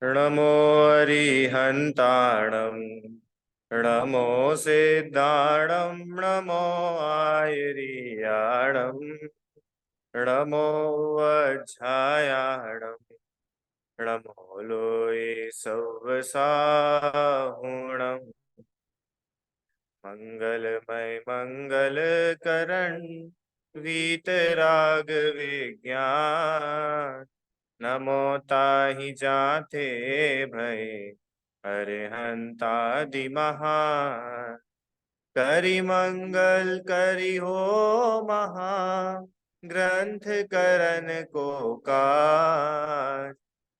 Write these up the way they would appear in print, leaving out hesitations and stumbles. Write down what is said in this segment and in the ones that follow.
नमो अरिहन्ताणं नमो सिद्धाणं नमो आयर्याणं नमो वज्झायाणं नमो लोये सव्वसाहुणम् मंगलमय मंगलकरण वीतराग विज्ञान नमो ताहि जाते भय अरिहंतादि महान करि मंगल करि हो महा ग्रंथ करन को काज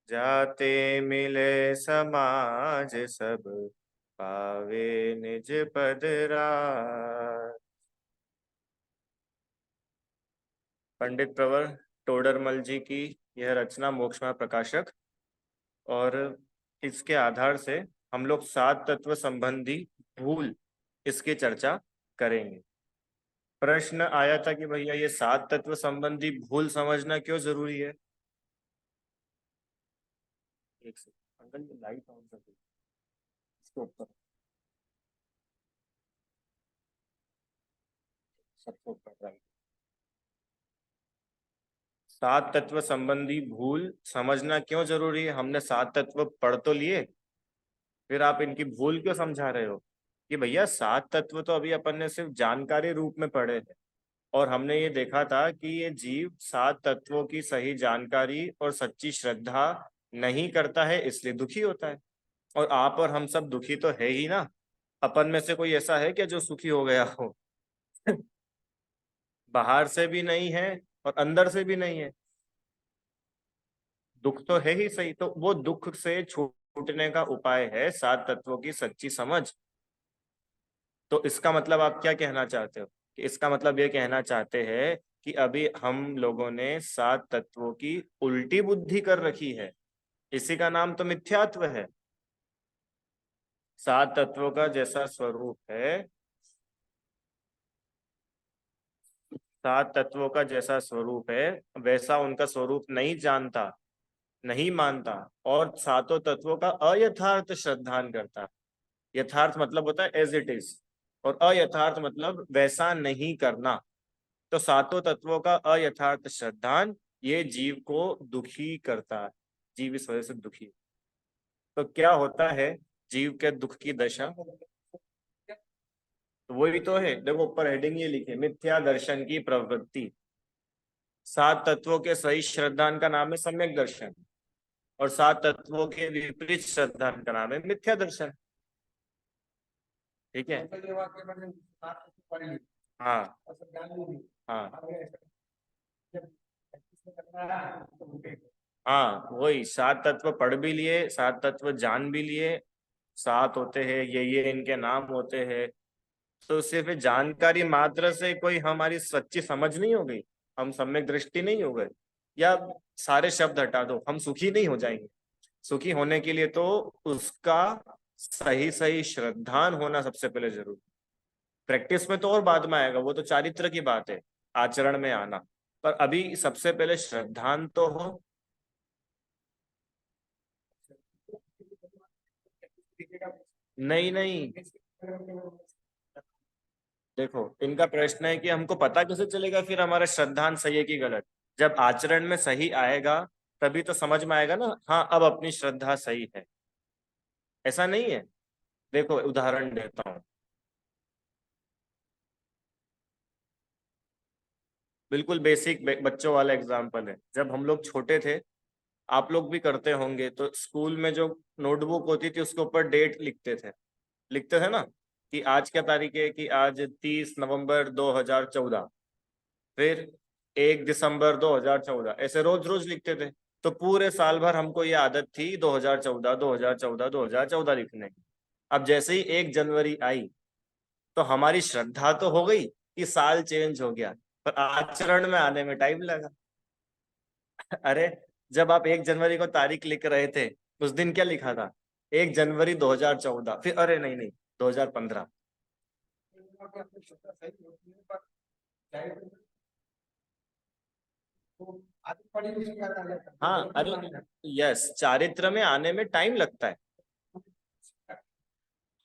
जाते मिले समाज सब पावे निज पद राज। पंडित प्रवर टोडरमल जी की यह रचना मोक्षमा प्रकाशक, और इसके आधार से हम लोग सात तत्व संबंधी भूल इसकी चर्चा करेंगे। प्रश्न आया था कि भैया ये सात तत्व संबंधी भूल समझना क्यों जरूरी है। एक सेकंड अंकल, ये लाइट ऑन कर दो इसके ऊपर, सबसे ऊपर राइट। सात तत्व संबंधी भूल समझना क्यों जरूरी है। हमने सात तत्व पढ़ तो लिए, फिर आप इनकी भूल क्यों समझा रहे हो। कि भैया सात तत्व तो अभी अपन ने सिर्फ जानकारी रूप में पढ़े थे, और हमने ये देखा था कि ये जीव सात तत्वों की सही जानकारी और सच्ची श्रद्धा नहीं करता है, इसलिए दुखी होता है। और आप और हम सब दुखी तो है ही ना। अपन में से कोई ऐसा है क्या जो सुखी हो गया हो। बाहर से भी नहीं है और अंदर से भी नहीं है। दुख तो है ही सही, तो वो दुख से छूटने का उपाय है सात तत्वों की सच्ची समझ। तो इसका मतलब आप क्या कहना चाहते हो। कि इसका मतलब ये कहना चाहते हैं कि अभी हम लोगों ने सात तत्वों की उल्टी बुद्धि कर रखी है, इसी का नाम तो मिथ्यात्व है। सात तत्वों का जैसा स्वरूप है, सात तत्वों का जैसा स्वरूप है वैसा उनका स्वरूप नहीं जानता, नहीं मानता, और सातों तत्वों का अयथार्थ श्रद्धान करता। यथार्थ मतलब होता है एज इट इज, और अयथार्थ मतलब वैसा नहीं करना। तो सातों तत्वों का अयथार्थ श्रद्धान ये जीव को दुखी करता है। जीव इस वजह से दुखी। तो क्या होता है जीव के दुख की दशा। तो वही तो है, देखो ऊपर हेडिंग ये लिखे, मिथ्या दर्शन की प्रवृत्ति। सात तत्वों के सही श्रद्धान का नाम है सम्यक दर्शन, और सात तत्वों के विपरीत श्रद्धान का नाम है मिथ्या दर्शन। ठीक है। हाँ हाँ हाँ, वही सात तत्व पढ़ भी लिए, सात तत्व जान भी लिए। सात होते हैं, ये इनके नाम होते हैं। तो सिर्फ जानकारी मात्र से कोई हमारी सच्ची समझ नहीं हो गई, हम सम्यक दृष्टि नहीं हो गए, या सारे शब्द हटा दो हम सुखी नहीं हो जाएंगे। सुखी होने के लिए तो उसका सही सही श्रद्धान होना सबसे पहले जरूरी। प्रैक्टिस में तो और बाद में आएगा, वो तो चारित्र की बात है, आचरण में आना। पर अभी सबसे पहले श्रद्धान तो हो। नहीं नहीं, देखो इनका प्रश्न है कि हमको पता कैसे चलेगा फिर हमारा श्रद्धांत सही है कि गलत। जब आचरण में सही आएगा तभी तो समझ में आएगा ना, हाँ अब अपनी श्रद्धा सही है। ऐसा नहीं है। देखो उदाहरण देता हूँ, बिल्कुल बेसिक बच्चों वाला एग्जाम्पल है। जब हम लोग छोटे थे, आप लोग भी करते होंगे, तो स्कूल में जो नोटबुक होती थी उसके ऊपर डेट लिखते थे, लिखते थे ना। कि आज क्या तारीख है, कि आज 30 नवंबर 2014, फिर 1 दिसंबर 2014, ऐसे रोज रोज लिखते थे। तो पूरे साल भर हमको ये आदत थी 2014 2014 2014 लिखने की। अब जैसे ही 1 जनवरी आई तो हमारी श्रद्धा तो हो गई कि साल चेंज हो गया, पर आचरण में आने में टाइम लगा। अरे, जब आप 1 जनवरी को तारीख लिख रहे थे, उस दिन क्या लिखा था, 1 जनवरी 2014, फिर अरे नहीं नहीं 2015। हाँ अरे यस, चारित्र में आने में टाइम लगता है।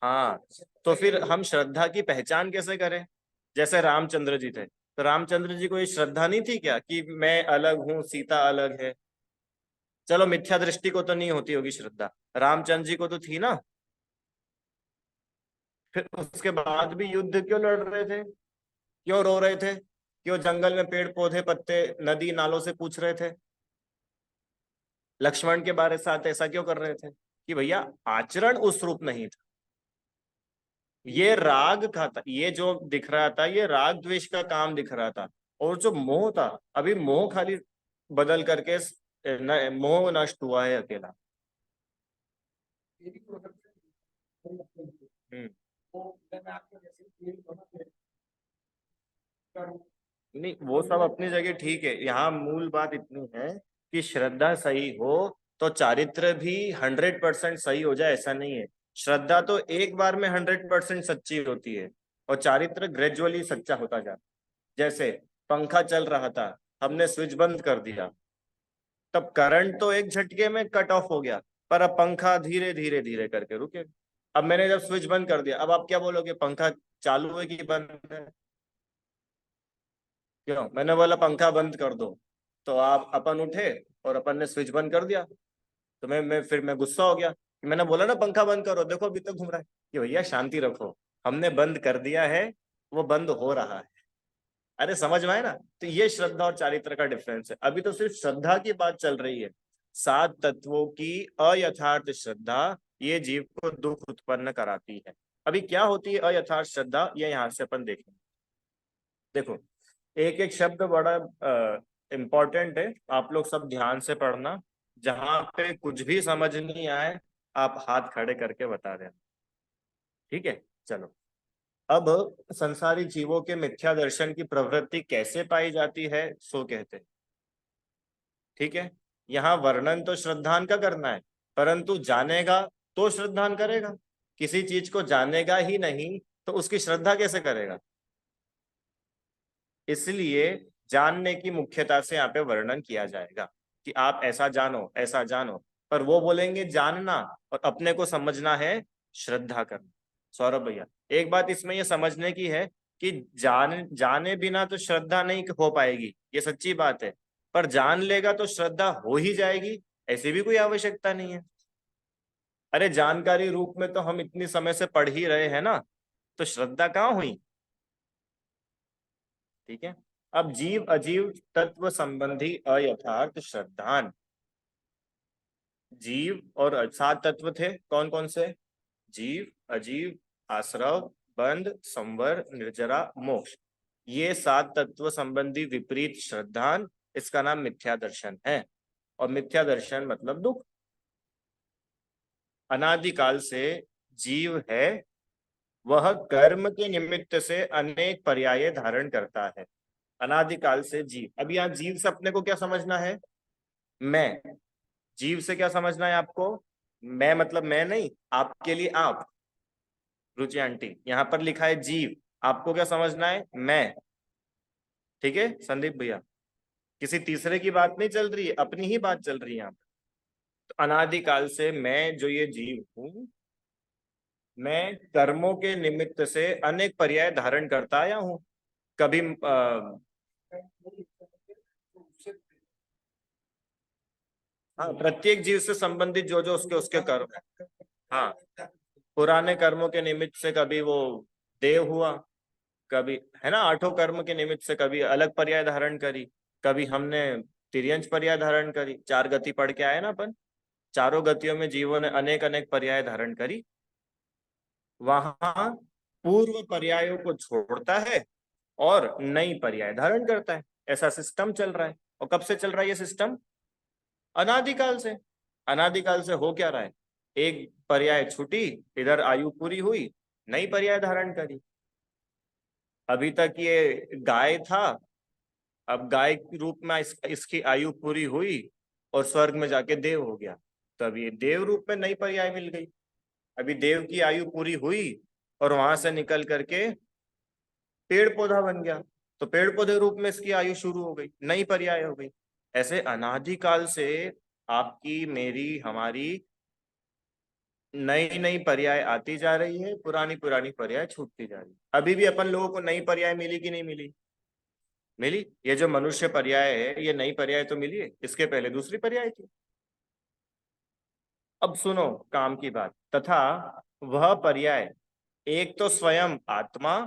हाँ, तो फिर हम श्रद्धा की पहचान कैसे करें? जैसे रामचंद्र जी थे, तो रामचंद्र जी को ये श्रद्धा नहीं थी क्या कि मैं अलग हूँ, सीता अलग है? चलो मिथ्या दृष्टि को तो नहीं होती होगी श्रद्धा, रामचंद्र जी को तो थी ना। फिर उसके बाद भी युद्ध क्यों लड़ रहे थे? क्यों रो रहे थे? क्यों जंगल में पेड़ पौधे पत्ते नदी नालों से पूछ रहे थे? लक्ष्मण के बारे साथ ऐसा क्यों कर रहे थे कि भैया आचरण उस रूप नहीं था, ये राग का था, ये जो दिख रहा था ये राग द्वेष का काम दिख रहा था। और जो मोह था, अभी मोह खाली बदल करके मोह नष्ट हुआ है अकेला। हम्म। नहीं वो सब अपनी जगह ठीक है, यहाँ मूल बात इतनी है कि श्रद्धा सही हो तो चारित्र भी 100% सही हो जाए, ऐसा नहीं है। श्रद्धा तो एक बार में 100% सच्ची होती है, और चारित्र ग्रेजुअली सच्चा होता जाता है। जैसे पंखा चल रहा था, हमने स्विच बंद कर दिया, तब करंट तो एक झटके में कट ऑफ हो गया, पर अब पंखा धीरे धीरे धीरे करके रुके। अब मैंने जब स्विच बंद कर दिया, अब आप क्या बोलोगे, पंखा चालू है कि बंद है? क्यों? मैंने बोला पंखा बंद कर दो, तो आप अपन उठे और अपन ने स्विच बंद कर दिया। तो फिर मैं गुस्सा हो गया कि मैंने बोला ना पंखा बंद करो, देखो अभी तक घूम रहा है। कि भैया शांति रखो, हमने बंद कर दिया है, वो बंद हो रहा है। अरे समझ में आए ना? तो ये श्रद्धा और चारित्र का डिफरेंस है। अभी तो सिर्फ श्रद्धा की बात चल रही है। सात तत्वों की अयथार्थ श्रद्धा ये जीव को दुख उत्पन्न कराती है। अभी क्या होती है अयथार्थ श्रद्धा, ये यहाँ से अपन देखेंगे। देखो, एक एक शब्द बड़ा इम्पोर्टेंट है, आप लोग सब ध्यान से पढ़ना। जहां पे कुछ भी समझ नहीं आए, आप हाथ खड़े करके बता देना, ठीक है? चलो, अब संसारी जीवों के मिथ्या दर्शन की प्रवृत्ति कैसे पाई जाती है, सो कहते हैं। ठीक है, यहाँ वर्णन तो श्रद्धान का करना है, परंतु जानेगा तो श्रद्धान करेगा। किसी चीज को जानेगा ही नहीं तो उसकी श्रद्धा कैसे करेगा? इसलिए जानने की मुख्यता से यहाँ पे वर्णन किया जाएगा कि आप ऐसा जानो, ऐसा जानो। पर वो बोलेंगे जानना, और अपने को समझना है श्रद्धा करना। सौरभ भैया, एक बात इसमें ये समझने की है कि जाने बिना तो श्रद्धा नहीं हो पाएगी, ये सच्ची बात है। पर जान लेगा तो श्रद्धा हो ही जाएगी, ऐसी भी कोई आवश्यकता नहीं है। अरे जानकारी रूप में तो हम इतनी समय से पढ़ ही रहे हैं ना, तो श्रद्धा कहाँ हुई? ठीक है, अब जीव अजीव तत्व संबंधी अयथार्थ श्रद्धान। जीव और सात तत्व थे, कौन कौन से? जीव, अजीव, आश्रव, बंध, संवर, निर्जरा, मोक्ष। ये सात तत्व संबंधी विपरीत श्रद्धान, इसका नाम मिथ्या दर्शन है। और मिथ्या दर्शन मतलब दुख। अनादिकाल से जीव है, वह कर्म के निमित्त से अनेक पर्याय धारण करता है। अनादिकाल से जीव, अब यहाँ जीव से अपने को क्या समझना है? मैं। जीव से क्या समझना है आपको? मैं मतलब मैं नहीं, आपके लिए आप। रुचि आंटी, यहाँ पर लिखा है जीव, आपको क्या समझना है? मैं। ठीक है संदीप भैया, किसी तीसरे की बात नहीं चल रही है, अपनी ही बात चल रही है यहाँ पर। तो अनादिकाल से मैं जो ये जीव हूं, मैं कर्मों के निमित्त से अनेक पर्याय धारण करता आया हूं। कभी हाँ, प्रत्येक जीव से संबंधित जो जो उसके उसके कर्म है। हाँ, पुराने कर्मों के निमित्त से कभी वो देव हुआ, कभी है ना, आठों कर्म के निमित्त से कभी अलग पर्याय धारण करी, कभी हमने तिर्यंच पर्याय धारण करी। चार गति पढ़ के आए ना अपन, चारों गतियों में जीवों ने अनेक अनेक पर्याय धारण करी। वहां पूर्व पर्यायों को छोड़ता है और नई पर्याय धारण करता है। ऐसा सिस्टम चल रहा है। और कब से चल रहा है ये सिस्टम? अनादिकाल से। अनादिकाल से हो क्या रहा है? एक पर्याय छूटी, इधर आयु पूरी हुई, नई पर्याय धारण करी। अभी तक ये गाय था, अब गाय के रूप में इसकी आयु पूरी हुई और स्वर्ग में जाके देव हो गया, तो अब ये देव रूप में नई पर्याय मिल गई। अभी देव की आयु पूरी हुई और वहां से निकल करके पेड़ पौधा बन गया, तो पेड़ पौधे रूप में इसकी आयु शुरू हो गई, नई पर्याय हो गई। ऐसे अनादिकाल से आपकी, मेरी, हमारी नई नई पर्याय आती जा रही है, पुरानी पुरानी पर्याय छूटती जा रही है। अभी भी अपन लोगों को नई पर्याय मिली कि नहीं मिली? मिली। ये जो मनुष्य पर्याय है, ये नई पर्याय तो मिली है, इसके पहले दूसरी पर्याय थी। अब सुनो काम की बात। तथा वह पर्याय एक तो स्वयं आत्मा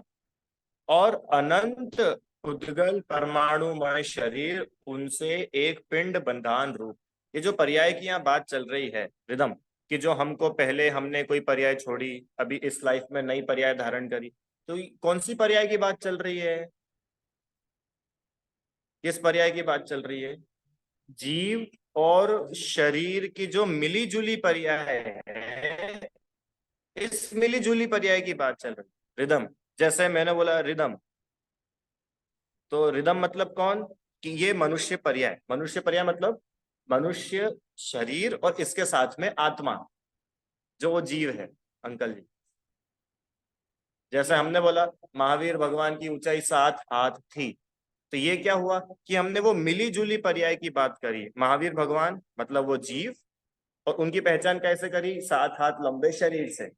और अनंत उद्गल परमाणुमय शरीर, उनसे एक पिंड बंधान रूप। ये जो पर्याय की यहाँ बात चल रही है रिदम, कि जो हमको पहले हमने कोई पर्याय छोड़ी, अभी इस लाइफ में नई पर्याय धारण करी, तो कौन सी पर्याय की बात चल रही है? किस पर्याय की बात चल रही है? जीव और शरीर की जो मिली जुली पर्याय है, इस मिली जुली पर्याय की बात चल रही है रिदम। जैसे मैंने बोला रिदम, तो रिदम मतलब कौन? कि ये मनुष्य पर्याय, मनुष्य पर्याय मतलब मनुष्य शरीर और इसके साथ में आत्मा, जो वो जीव है अंकल जी। जैसे हमने बोला महावीर भगवान की ऊंचाई 7 हाथ थी, तो ये क्या हुआ कि हमने वो मिली जुली पर्याय की बात करी। महावीर भगवान मतलब वो जीव, और उनकी पहचान कैसे करी? 7 हाथ लंबे शरीर से।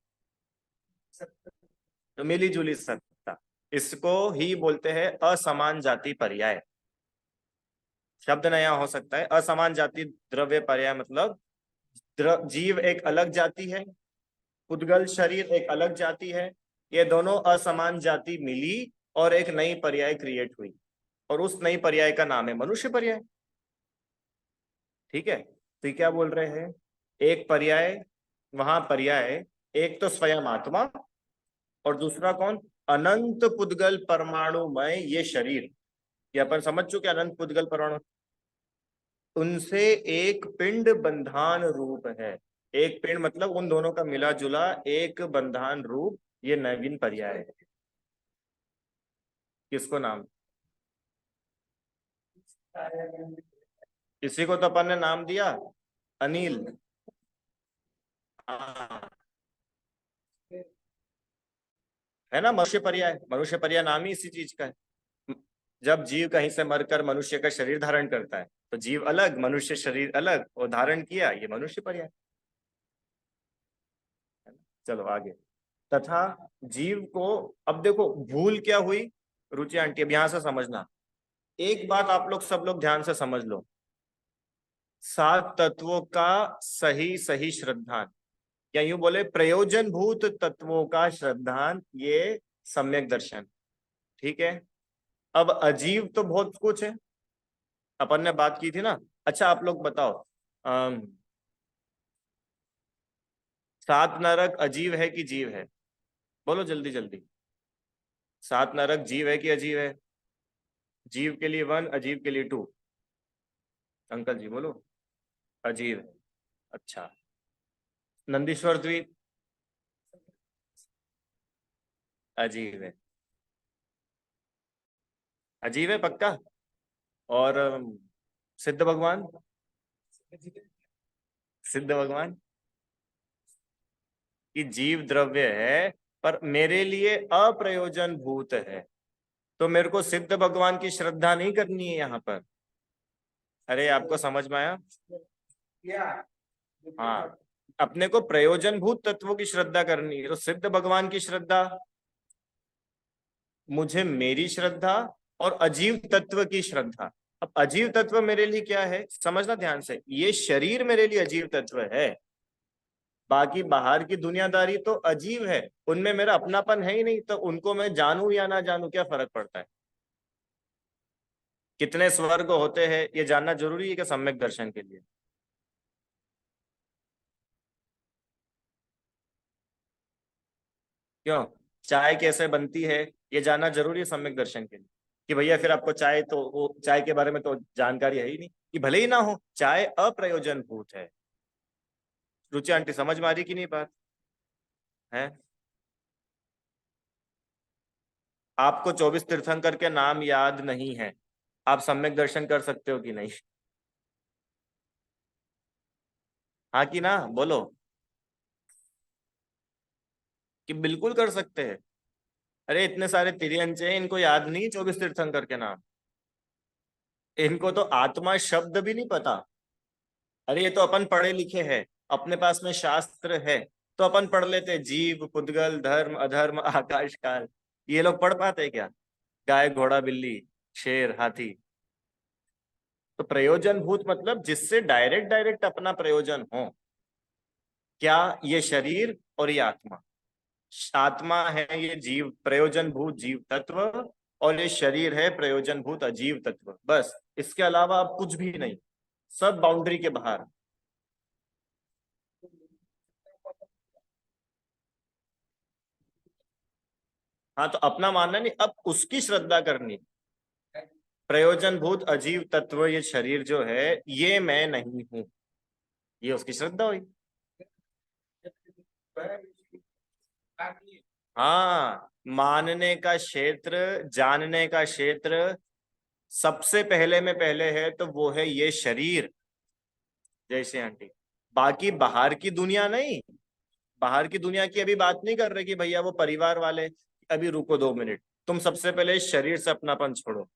तो मिली जुली सत्ता, इसको ही बोलते हैं असमान जाति पर्याय। शब्द नया हो सकता है। असमान जाति द्रव्य पर्याय मतलब जीव एक अलग जाति है, उद्गल शरीर एक अलग जाति है। ये दोनों असमान जाति मिली और एक नई पर्याय क्रिएट हुई, और उस नई पर्याय का नाम है मनुष्य पर्याय। ठीक है, तो ये क्या बोल रहे हैं? एक पर्याय, वहां पर्याय एक तो स्वयं आत्मा, और दूसरा कौन? अनंत पुद्गल परमाणुमय ये शरीर। ये अपन समझ चुके, अनंत पुद्गल परमाणु, उनसे एक पिंड बंधान रूप है। एक पिंड मतलब उन दोनों का मिला जुला एक बंधान रूप, ये नवीन पर्याय है। किसको नाम? इसी को तो अपन ने नाम दिया अनिल। हाँ, है ना, मनुष्य पर्याय। मनुष्य पर्याय नाम ही इसी चीज का है। जब जीव कहीं से मरकर मनुष्य का शरीर धारण करता है, तो जीव अलग, मनुष्य शरीर अलग, और धारण किया, ये मनुष्य पर्याय। चलो आगे। तथा जीव को, अब देखो भूल क्या हुई रुचि आंटी, अब यहां से समझना। एक बात आप लोग सब लोग ध्यान से समझ लो, 7 तत्वों का सही सही श्रद्धान, या यूं बोले प्रयोजन भूत तत्वों का श्रद्धान, ये सम्यक दर्शन। ठीक है। अब अजीव तो बहुत कुछ है, अपन ने बात की थी ना। अच्छा आप लोग बताओ, अम, 7 नरक अजीव है कि जीव है? बोलो जल्दी जल्दी। 7 नरक जीव है कि अजीव है? जीव के लिए 1, अजीव के लिए 2। अंकल जी बोलो। अजीव है। अच्छा। नंदीश्वर द्वीप अजीब है। अजीब है पक्का? और सिद्ध भगवान? सिद्ध भगवान की जीव द्रव्य है, पर मेरे लिए अप्रयोजन भूत है, तो मेरे को सिद्ध भगवान की श्रद्धा नहीं करनी है यहाँ पर। अरे आपको समझ में आया? हाँ, अपने को प्रयोजन भूत तत्वों की श्रद्धा करनी है, तो सिद्ध भगवान की श्रद्धा, मुझे मेरी श्रद्धा, और अजीव तत्व की श्रद्धा। अब अजीव तत्व मेरे लिए क्या है, समझना ध्यान से, ये शरीर मेरे लिए अजीव तत्व है। बाकी बाहर की दुनियादारी तो अजीब है, उनमें मेरा अपनापन है ही नहीं, तो उनको मैं जानूं या ना जानूं क्या फर्क पड़ता है? कितने स्वर्ग होते हैं ये जानना जरूरी है कि सम्यक दर्शन के लिए? क्यों? चाय कैसे बनती है ये जानना जरूरी है सम्यक दर्शन के लिए? कि भैया फिर आपको चाय, तो वो चाय के बारे में तो जानकारी है ही नहीं, कि भले ही ना हो, चाय अप्रयोजन भूत है। रुचि आंटी समझ में आ रही कि नहीं बात? है? आपको 24 तीर्थंकर के नाम याद नहीं है, आप सम्यक दर्शन कर सकते हो कि नहीं? हाँ कि ना बोलो। कि बिल्कुल कर सकते हैं। अरे इतने सारे तिरियंचे हैं, इनको याद नहीं 24 तीर्थंकर के नाम? इनको तो आत्मा शब्द भी नहीं पता। अरे ये तो अपन पढ़े लिखे हैं, अपने पास में शास्त्र है, तो अपन पढ़ लेते, जीव, पुद्गल, धर्म, अधर्म, आकाश काल। ये लोग पढ़ पाते क्या? गाय, घोड़ा, बिल्ली, शेर, हाथी। तो प्रयोजन भूत मतलब जिससे डायरेक्ट डायरेक्ट अपना प्रयोजन हो। क्या? ये शरीर और ये आत्मा। आत्मा है ये जीव, प्रयोजन भूत जीव तत्व, और ये शरीर है प्रयोजन भूत अजीव तत्व। बस, इसके अलावा अब कुछ भी नहीं, सब बाउंड्री के बाहर। हाँ, तो अपना मानना नहीं, अब उसकी श्रद्धा करनी। प्रयोजन भूत अजीव तत्व ये शरीर जो है, ये मैं नहीं हूं, ये उसकी श्रद्धा हुई। हाँ, मानने का क्षेत्र, जानने का क्षेत्र सबसे पहले में पहले है तो वो है ये शरीर। जैसे आंटी, बाकी बाहर की दुनिया नहीं। बाहर की दुनिया की अभी बात नहीं कर रहे कि भैया वो परिवार वाले। अभी रुको 2 मिनट, तुम सबसे पहले इस शरीर से अपनापन छोड़ो।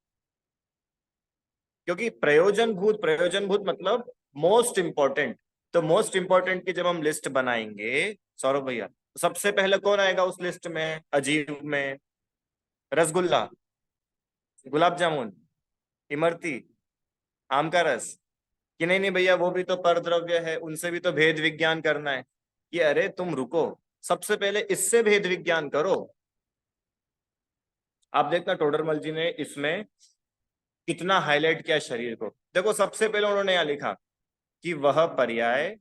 क्योंकि प्रयोजन भूत मतलब मोस्ट इंपॉर्टेंट। तो मोस्ट इंपॉर्टेंट की जब हम लिस्ट बनाएंगे सौरभ भैया, तो सबसे पहले कौन आएगा उस लिस्ट में? अजीब में रसगुल्ला, गुलाब जामुन, इमरती, आम का रस। कि नहीं नहीं भैया, वो भी तो परद्रव्य है, उनसे भी तो भेद विज्ञान करना है। कि अरे तुम रुको, सबसे पहले इससे भेद विज्ञान करो। आप देखना टोडरमल जी ने इसमें कितना हाईलाइट किया शरीर को। देखो सबसे पहले उन्होंने यहाँ लिखा कि वह पर्याय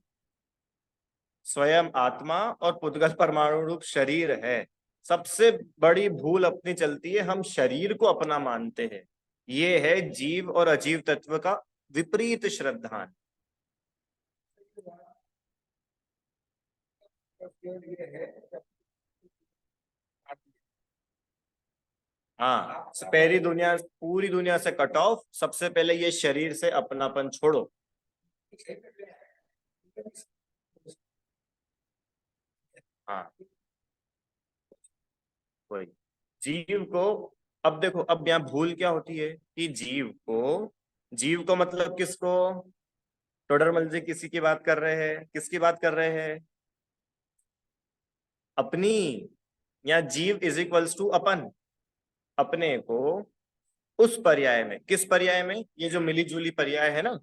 स्वयं आत्मा और पुद्गल परमाणु रूप शरीर है। सबसे बड़ी भूल अपनी चलती है, हम शरीर को अपना मानते हैं। ये है जीव और अजीव तत्व का विपरीत श्रद्धान। हाँ, पूरी दुनिया से कट ऑफ, सबसे पहले ये शरीर से अपनापन छोड़ो। हाँ, वही जीव को। अब देखो, अब यहाँ भूल क्या होती है कि जीव को मतलब किसको? टोडरमल जी किसी की बात कर रहे हैं, किसकी बात कर रहे हैं? अपनी। या जीव इज इक्वल्स टू अपन, अपने को। उस पर्याय में, किस पर्याय में? ये जो मिली जुली पर्याय है ना,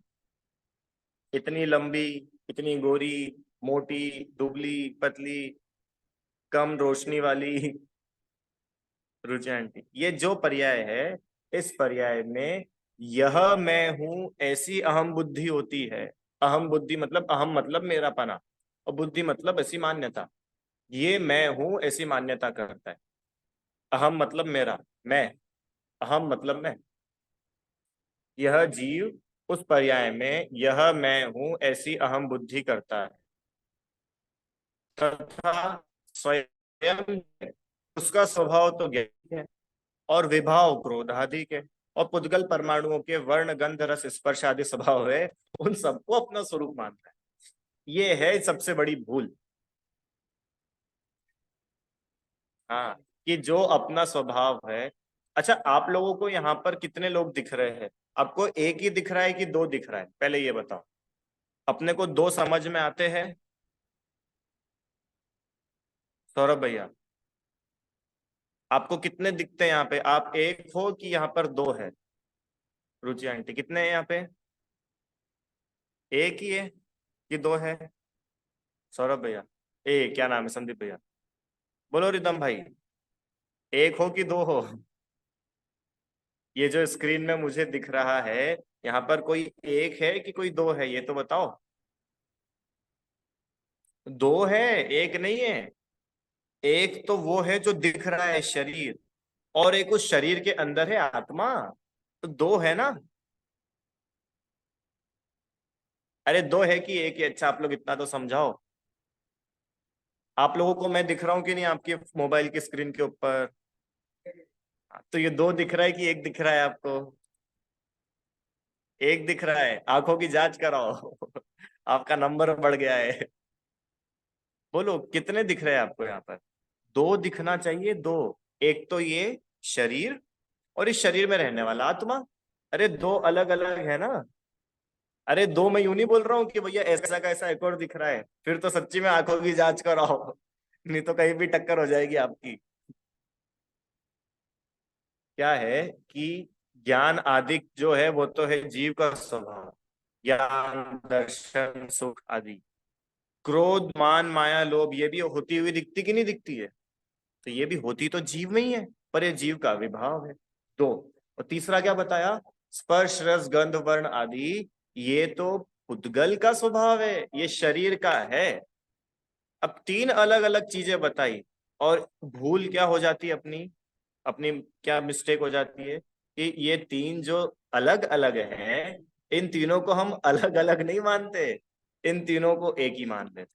इतनी लंबी, इतनी गोरी, मोटी, दुबली, पतली, कम रोशनी वाली, रुचि आंटी, ये जो पर्याय है, इस पर्याय में यह मैं हूं ऐसी अहम बुद्धि होती है। अहम बुद्धि मतलब, अहम मतलब मेरा पना, और बुद्धि मतलब ऐसी मान्यता। ये मैं हूं ऐसी मान्यता करता है। अहम मतलब मेरा, मैं, अहम मतलब मैं। यह जीव उस पर्याय में यह मैं हूं ऐसी अहम बुद्धि करता है, तथा स्वयं उसका स्वभाव तो ज्ञान है, और विभाव क्रोधाधिक है, और पुद्गल परमाणुओं के वर्ण गंध रस स्पर्श आदि स्वभाव है, उन सबको अपना स्वरूप मानता है। ये है सबसे बड़ी भूल। हाँ, कि जो अपना स्वभाव है। अच्छा, आप लोगों को यहाँ पर कितने लोग दिख रहे हैं? आपको एक ही दिख रहा है कि दो दिख रहा है? पहले ये बताओ। अपने को दो समझ में आते हैं? सौरभ भैया, आपको कितने दिखते हैं यहाँ पे? आप एक हो कि यहाँ पर दो है? रुचि आंटी, कितने हैं यहाँ पे? एक ही है कि दो है? सौरभ भैया, क्या नाम है, संदीप भैया? बोलो रिदम भाई, एक हो कि दो हो? ये जो स्क्रीन में मुझे दिख रहा है, यहाँ पर कोई एक है कि कोई दो है, ये तो बताओ। दो है, एक नहीं है। एक तो वो है जो दिख रहा है शरीर, और एक उस शरीर के अंदर है आत्मा। तो दो है ना? अरे दो है कि एक है? अच्छा, आप लोग इतना तो समझाओ। आप लोगों को मैं दिख रहा हूँ कि नहीं आपके मोबाइल की स्क्रीन के ऊपर? तो ये दो दिख रहा है कि एक दिख रहा है आपको? एक दिख रहा है, आंखों की जांच कराओ। आपका नंबर बढ़ गया है। बोलो कितने दिख रहे हैं आपको यहाँ पर? दो दिखना चाहिए, दो। एक तो ये शरीर, और इस शरीर में रहने वाला आत्मा। अरे दो अलग अलग है ना। अरे दो, मैं यूं नहीं बोल रहा हूँ कि भैया ऐसा का ऐसा एक और दिख रहा है, फिर तो सच्ची में आंखों की जांच कराओ। नहीं तो कहीं भी टक्कर हो जाएगी आपकी। क्या है कि ज्ञान आदि जो है वो तो है जीव का स्वभाव, ज्ञान दर्शन सुख आदि। क्रोध मान माया लोभ ये भी होती हुई दिखती कि नहीं दिखती है? तो ये भी होती तो जीव में ही है, पर ये जीव का विभाव है। दो। और तीसरा क्या बताया? स्पर्श रस गंध वर्ण आदि, ये तो पुद्गल का स्वभाव है, ये शरीर का है। अब तीन अलग अलग चीजें बताई, और भूल क्या हो जाती है अपनी, अपनी क्या मिस्टेक हो जाती है कि ये तीन जो अलग अलग हैं, इन तीनों को हम अलग अलग नहीं मानते, इन तीनों को एक ही मान लेते।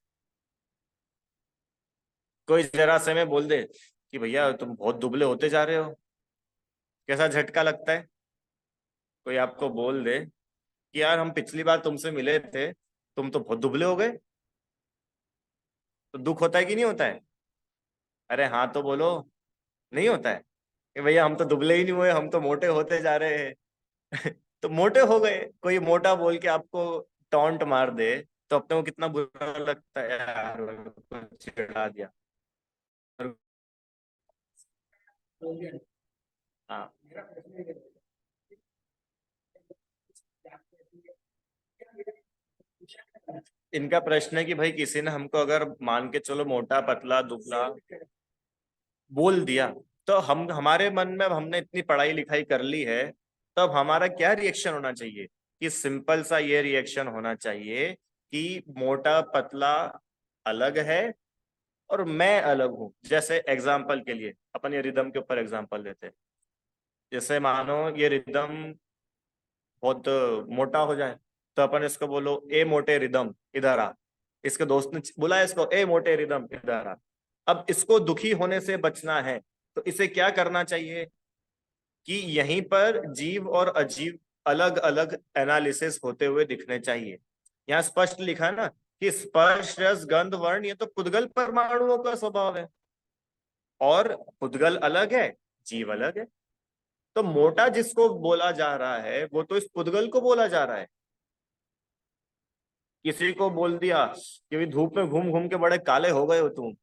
कोई जरा से में बोल दे कि भैया तुम बहुत दुबले होते जा रहे हो, कैसा झटका लगता है? कोई आपको बोल दे कि यार हम पिछली बार तुमसे मिले थे, तुम तो बहुत दुबले हो गए, तो दुख होता है कि नहीं होता है? अरे हाँ तो बोलो। नहीं होता है कि भैया हम तो दुबले ही नहीं हुए, हम तो मोटे होते जा रहे हैं। तो मोटे हो गए, कोई मोटा बोल के आपको टॉन्ट मार दे, तो अपने को कितना बुरा लगता है यार, उसको चिढ़ा दिया। और- हाँ, इनका प्रश्न है कि भाई किसी ने हमको अगर मान के चलो मोटा पतला दुबला बोल दिया, तो हम हमारे मन में, अब हमने इतनी पढ़ाई लिखाई कर ली है, तब हमारा क्या रिएक्शन होना चाहिए? कि सिंपल सा ये रिएक्शन होना चाहिए कि मोटा पतला अलग है और मैं अलग हूं। जैसे एग्जाम्पल के लिए अपन ये रिदम के ऊपर एग्जाम्पल लेते हैं। जैसे मानो ये रिदम बहुत मोटा हो जाए, तो अपन इसको बोलो ए मोटे रिदम इधर आ। इसके दोस्त ने बुलाया इसको, ए मोटे रिदम इधर आ। अब इसको दुखी होने से बचना है, तो इसे क्या करना चाहिए कि यहीं पर जीव और अजीव अलग अलग एनालिसिस होते हुए दिखने चाहिए। यहाँ स्पष्ट लिखा है ना कि स्पर्श रस गंध वर्ण ये तो पुद्गल परमाणुओं का स्वभाव है, और पुद्गल अलग है, जीव अलग है। तो मोटा जिसको बोला जा रहा है वो तो इस पुद्गल को बोला जा रहा है। किसी को बोल दिया कि भाई धूप में घूम घूम के बड़े काले हो गए हो तुम,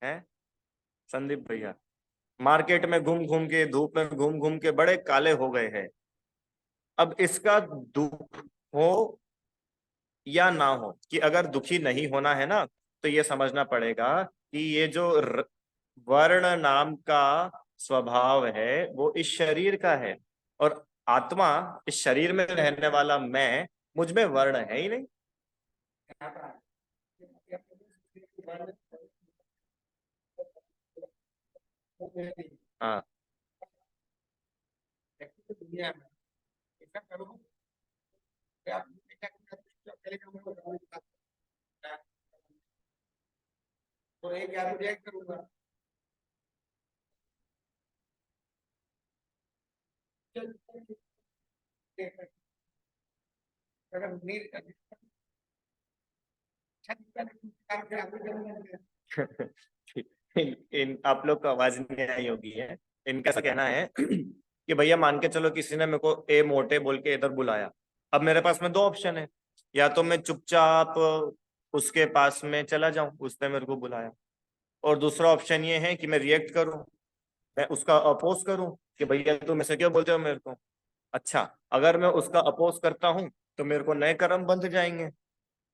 हैं संदीप भैया, मार्केट में घूम घूम के धूप में घूम घूम के बड़े काले हो गए हैं। अब इसका दुख हो या ना हो, कि अगर दुखी नहीं होना है ना, तो ये समझना पड़ेगा कि ये जो वर्ण नाम का स्वभाव है वो इस शरीर का है, और आत्मा, इस शरीर में रहने वाला मैं, मुझ में वर्ण है ही नहीं। हाँ, इन आप लोग को आवाज नहीं आई होगी है। इनका ऐसा कहना है कि भैया मान के चलो किसी ने मेरे को ए मोटे बोल के इधर बुलाया। अब मेरे पास में दो ऑप्शन है, या तो मैं चुपचाप उसके पास में चला जाऊं, उसने मेरे को बुलाया, और दूसरा ऑप्शन ये है कि मैं रिएक्ट करूं, मैं उसका अपोज करूं कि भैया तुम ऐसे क्यों बोलते हो मेरे को। अच्छा, अगर मैं उसका अपोज करता हूं तो मेरे को नए कर्म बंध जाएंगे,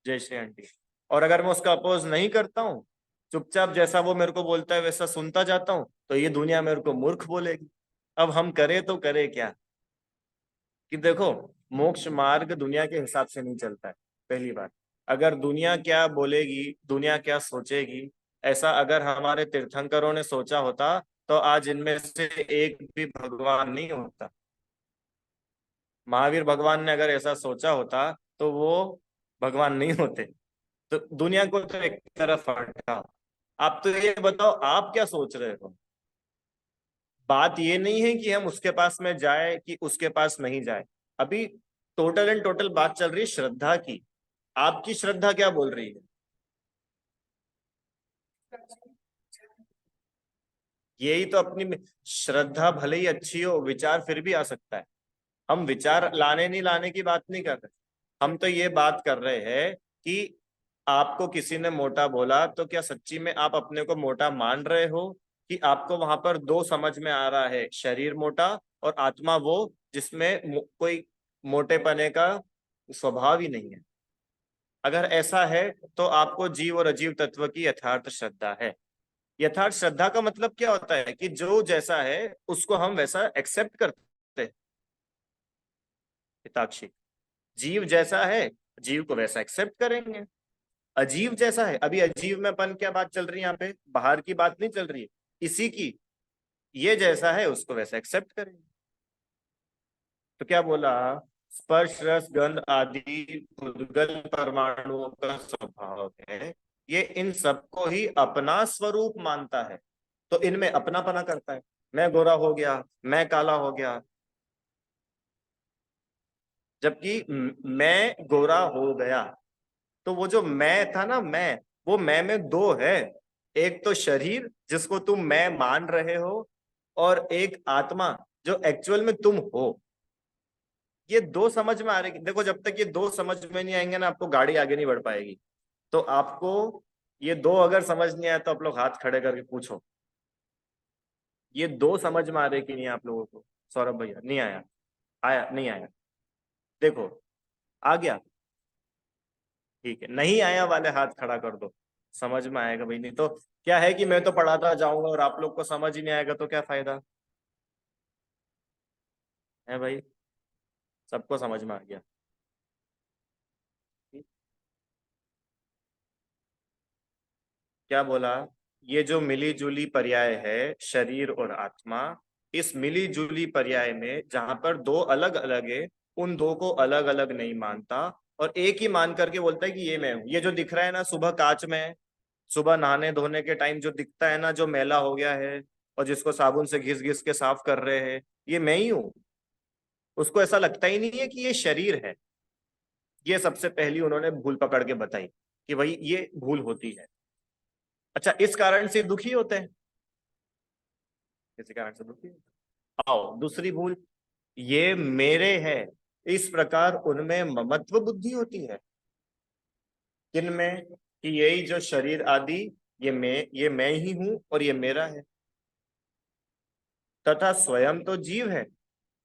जय श्री आंटी। और अगर मैं उसका अपोज नहीं करता हूँ, चुपचाप जैसा वो मेरे को बोलता है वैसा सुनता जाता हूँ, तो ये दुनिया मेरे को मूर्ख बोलेगी। अब हम करें तो करें क्या? कि देखो, मोक्ष मार्ग दुनिया के हिसाब से नहीं चलता है। पहली बात, अगर दुनिया क्या बोलेगी, दुनिया क्या सोचेगी, ऐसा अगर हमारे तीर्थंकरों ने सोचा होता, तो आज इनमें से एक भी भगवान नहीं होता। महावीर भगवान ने अगर ऐसा सोचा होता तो वो भगवान नहीं होते। तो दुनिया को तो एक तरफ हटाओ, आप तो ये बताओ आप क्या सोच रहे हो। बात ये नहीं है कि हम उसके पास में जाए कि उसके पास नहीं जाए। अभी टोटल एंड टोटल बात चल रही है श्रद्धा की। आपकी श्रद्धा क्या बोल रही है? यही तो अपनी श्रद्धा भले ही अच्छी हो, विचार फिर भी आ सकता है। हम विचार लाने नहीं लाने की बात नहीं कर रहे, हम तो ये बात कर रहे हैं कि आपको किसी ने मोटा बोला तो क्या सच्ची में आप अपने को मोटा मान रहे हो, कि आपको वहां पर दो समझ में आ रहा है, शरीर मोटा और आत्मा वो जिसमें कोई मोटेपने का स्वभाव ही नहीं है। अगर ऐसा है तो आपको जीव और अजीव तत्व की यथार्थ श्रद्धा है। यथार्थ श्रद्धा का मतलब क्या होता है कि जो जैसा है उसको हम वैसा एक्सेप्ट करते हैं। हिताक्षी, जीव जैसा है, जीव को वैसा एक्सेप्ट करेंगे। अजीब जैसा है, अभी अजीब में अपन क्या बात चल रही है यहाँ पे, बाहर की बात नहीं चल रही है, इसी की, ये जैसा है उसको वैसा एक्सेप्ट करेंगे। तो क्या बोला, स्पर्श रस गंध आदि भूतगल परमाणुओं का स्वभाव है, ये इन सबको ही अपना स्वरूप मानता है, तो इनमें अपनापना करता है। मैं गोरा हो गया, मैं काला हो गया, जबकि मैं गोरा हो गया, तो वो जो मैं था ना, मैं, वो मैं में दो है, एक तो शरीर जिसको तुम मैं मान रहे हो, और एक आत्मा जो एक्चुअल में तुम हो। ये दो समझ में आ रही, देखो जब तक ये दो समझ में नहीं आएंगे ना, आपको गाड़ी आगे नहीं बढ़ पाएगी। तो आपको ये दो अगर समझ नहीं आया तो आप लोग हाथ खड़े करके पूछो, ये दो समझ में आ रहे कि नहीं आप लोगों को। सौरभ भैया नहीं आया, आया नहीं आया, देखो आ गया, ठीक है, नहीं आया वाले हाथ खड़ा कर दो, समझ में आएगा भाई। नहीं तो क्या है कि मैं तो पढ़ाता जाऊंगा और आप लोग को समझ ही नहीं आएगा तो क्या फायदा है भाई। सबको समझ में आ गया। क्या बोला, ये जो मिली जुली पर्याय है शरीर और आत्मा, इस मिली जुली पर्याय में जहां पर दो अलग अलग है, उन दो को अलग अलग नहीं मानता, और एक ही मान करके बोलता है कि ये मैं हूं। ये जो दिख रहा है ना सुबह कांच में, सुबह नहाने धोने के टाइम जो दिखता है ना, जो मैला हो गया है और जिसको साबुन से घिस घिस के साफ कर रहे हैं, ये मैं ही हूँ। उसको ऐसा लगता ही नहीं है कि ये शरीर है। ये सबसे पहली उन्होंने भूल पकड़ के बताई कि भाई ये भूल होती है। अच्छा, इस कारण से दुखी होते हैं, किसी कारण से दुखी होते हैं। आओ दूसरी भूल, ये मेरे है, इस प्रकार उनमें ममत्व बुद्धि होती है। किनमें, कि यही जो शरीर आदि, ये मैं ही हूं और ये मेरा है, तथा स्वयं तो जीव है,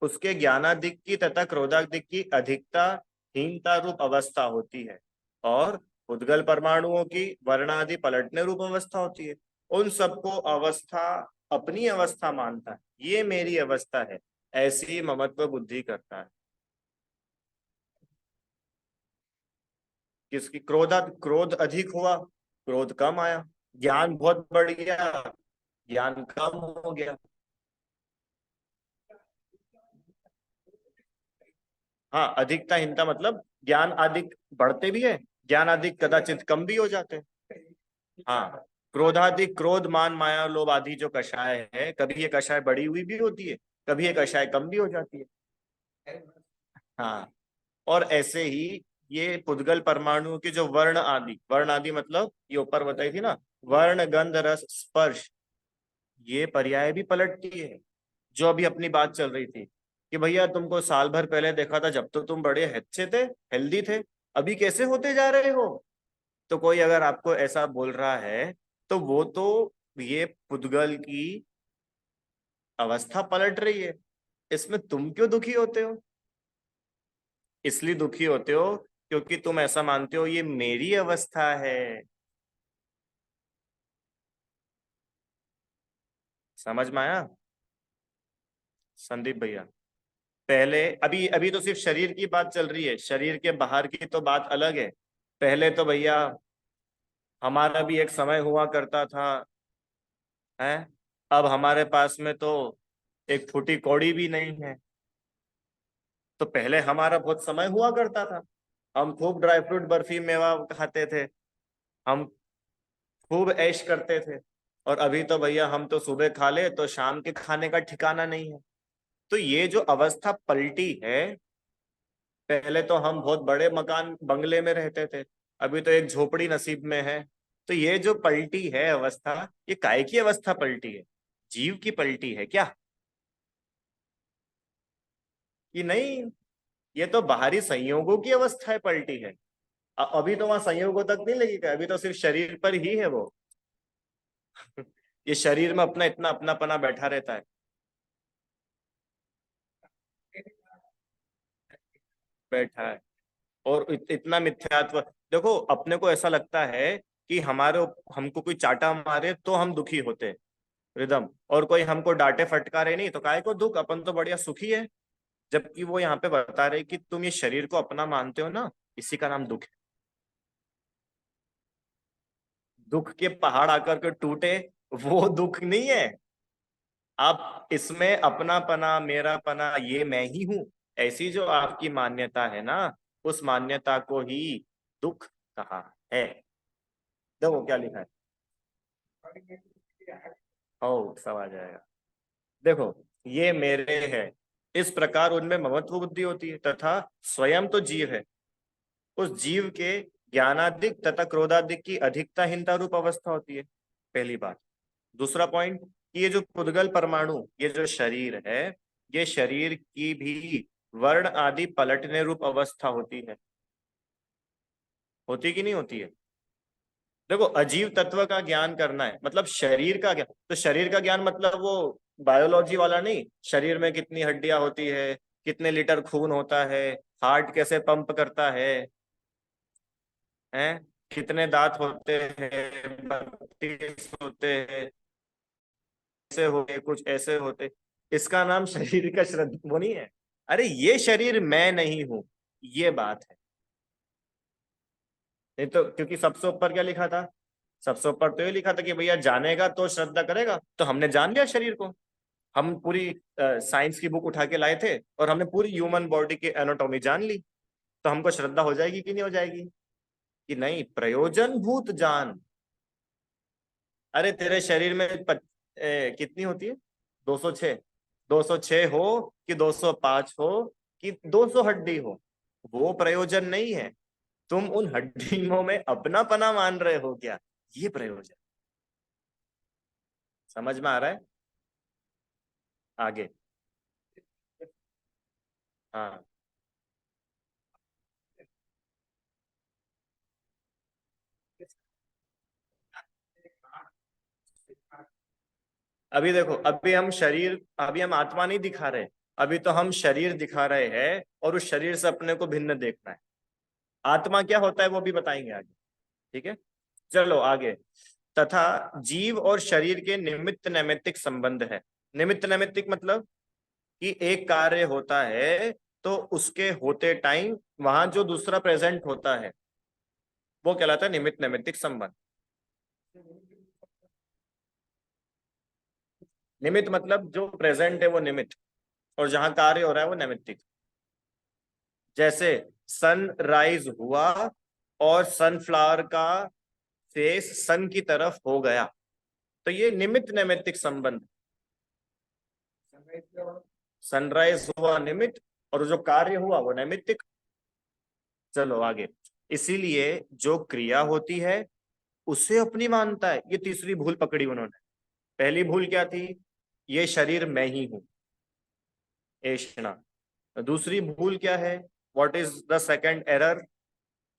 उसके ज्ञानादिक की तथा क्रोधादिक की अधिकता हीनता रूप अवस्था होती है, और उद्गल परमाणुओं की वर्णादि पलटने रूप अवस्था होती है। उन सबको अवस्था, अपनी अवस्था मानता है, ये मेरी अवस्था है, ऐसी ममत्व बुद्धि करता है। किसकी, क्रोध अधिक हुआ, क्रोध कम आया, ज्ञान बहुत बढ़ गया, ज्ञान कम हो गया। हाँ, अधिकता हीनता मतलब ज्ञान अधिक बढ़ते भी है, ज्ञान अधिक कदाचित कम भी हो जाते हैं। हाँ, क्रोधाधिक, क्रोध मान माया लोभ आदि जो कषाय है, कभी ये कषाय बढ़ी हुई भी होती है, कभी ये कषाय कम भी हो जाती है। हाँ, और ऐसे ही ये पुद्गल परमाणु के जो वर्ण आदि मतलब ये ऊपर बताई थी ना, वर्ण गंध रस स्पर्श, ये पर्याय भी पलटती है। जो अभी अपनी बात चल रही थी कि भैया तुमको साल भर पहले देखा था जब तो तुम बड़े अच्छे थे, हेल्दी थे, अभी कैसे होते जा रहे हो। तो कोई अगर आपको ऐसा बोल रहा है तो वो तो ये पुद्गल की अवस्था पलट रही है, इसमें तुम क्यों दुखी होते हो। इसलिए दुखी होते हो क्योंकि तुम ऐसा मानते हो ये मेरी अवस्था है। समझ में आया संदीप भैया। पहले, अभी अभी तो सिर्फ शरीर की बात चल रही है, शरीर के बाहर की तो बात अलग है। पहले तो भैया हमारा भी एक समय हुआ करता था, है, अब हमारे पास में तो एक फूटी कौड़ी भी नहीं है। तो पहले हमारा बहुत समय हुआ करता था, हम खूब ड्राई फ्रूट बर्फी मेवा खाते थे, हम खूब ऐश करते थे। और अभी तो भैया हम तो सुबह खा ले तो शाम के खाने का ठिकाना नहीं है। तो ये जो अवस्था पलटी है, पहले तो हम बहुत बड़े मकान बंगले में रहते थे, अभी तो एक झोपड़ी नसीब में है। तो ये जो पलटी है अवस्था, ये काय की अवस्था पलटी है, जीव की पलटी है क्या। कि नहीं, ये तो बाहरी संयोगों की अवस्थाएं पलटी है। अभी तो वहां संयोगों तक नहीं लगेगा, अभी तो सिर्फ शरीर पर ही है वो। ये शरीर में अपना इतना अपनापना बैठा रहता है, बैठा है। और इतना मिथ्यात्व। देखो अपने को ऐसा लगता है कि हमको कोई चाटा मारे तो हम दुखी होते, रिदम, और कोई हमको डांटे फटकारे नहीं तो काहे को दुख, अपन तो बढ़िया सुखी है। जबकि वो यहाँ पे बता रहे कि तुम ये शरीर को अपना मानते हो ना, इसी का नाम दुख है। दुख के पहाड़ आकर के टूटे, वो दुख नहीं है। आप इसमें अपना पना, मेरा पना, ये मैं ही हूं, ऐसी जो आपकी मान्यता है ना, उस मान्यता को ही दुख कहा है। देखो क्या लिखा है, ओ सब आ जाएगा। देखो, ये मेरे है, इस प्रकार उनमें ममत्व बुद्धि होती है, तथा स्वयं तो जीव है, उस जीव के ज्ञानादिक तथा क्रोधादिक की अधिकताहीनता रूप अवस्था होती है, पहली बात। दूसरा पॉइंट, कि ये जो पुद्गल परमाणु, ये जो शरीर है, ये शरीर की भी वर्ण आदि पलटने रूप अवस्था होती कि नहीं होती है। देखो अजीव तत्व का ज्ञान करना है, मतलब शरीर का ज्ञान, तो शरीर का ज्ञान मतलब वो बायोलॉजी वाला नहीं, शरीर में कितनी हड्डियां होती है, कितने लीटर खून होता है, हार्ट कैसे पंप करता है, कितने दांत होते हैं, 32 होते हैं, ऐसे होते कुछ ऐसे होते, इसका नाम शरीर का श्रद्धा वो नहीं है। अरे ये शरीर मैं नहीं हूं, ये बात है। नहीं तो क्योंकि सबसे ऊपर क्या लिखा था, सबसे ऊपर तो ये लिखा था कि भैया जानेगा तो श्रद्धा करेगा, तो हमने जान लिया शरीर को। हम पूरी साइंस की बुक उठा के लाए थे और हमने पूरी ह्यूमन बॉडी की एनाटॉमी जान ली, तो हमको श्रद्धा हो जाएगी कि नहीं हो जाएगी, कि नहीं प्रयोजन भूत जान। अरे तेरे शरीर में कितनी होती है, 206, 206 हो कि 205 हो कि 200 हड्डी हो, वो प्रयोजन नहीं है। तुम उन हड्डियों में अपना पना मान रहे हो क्या, ये प्रयोजन। समझ में आ रहा है। आगे। हाँ, अभी देखो, अभी हम आत्मा नहीं दिखा रहे, अभी तो हम शरीर दिखा रहे हैं, और उस शरीर से अपने को भिन्न देखना है। आत्मा क्या होता है वो भी बताएंगे आगे। ठीक है, चलो आगे। तथा जीव और शरीर के निमित्त नैमित्तिक संबंध है। निमित्त नैमित्तिक मतलब कि एक कार्य होता है तो उसके होते टाइम वहां जो दूसरा प्रेजेंट होता है वो कहलाता है निमित्त नैमित्तिक संबंध। निमित्त मतलब जो प्रेजेंट है वो निमित्त, और जहां कार्य हो रहा है वो नैमित्तिक। जैसे सनराइज हुआ और सनफ्लावर का फेस सन की तरफ हो गया, तो ये निमित्त नैमित्तिक संबंध। सनराइज हुआ निमित्त, और जो कार्य हुआ वो नैमित्तिक। चलो आगे। इसीलिए जो क्रिया होती है उसे अपनी मानता है, ये तीसरी भूल पकड़ी उन्होंने। पहली भूल क्या थी, ये शरीर मैं ही हूं, एषणा। दूसरी भूल क्या है, what is the second error,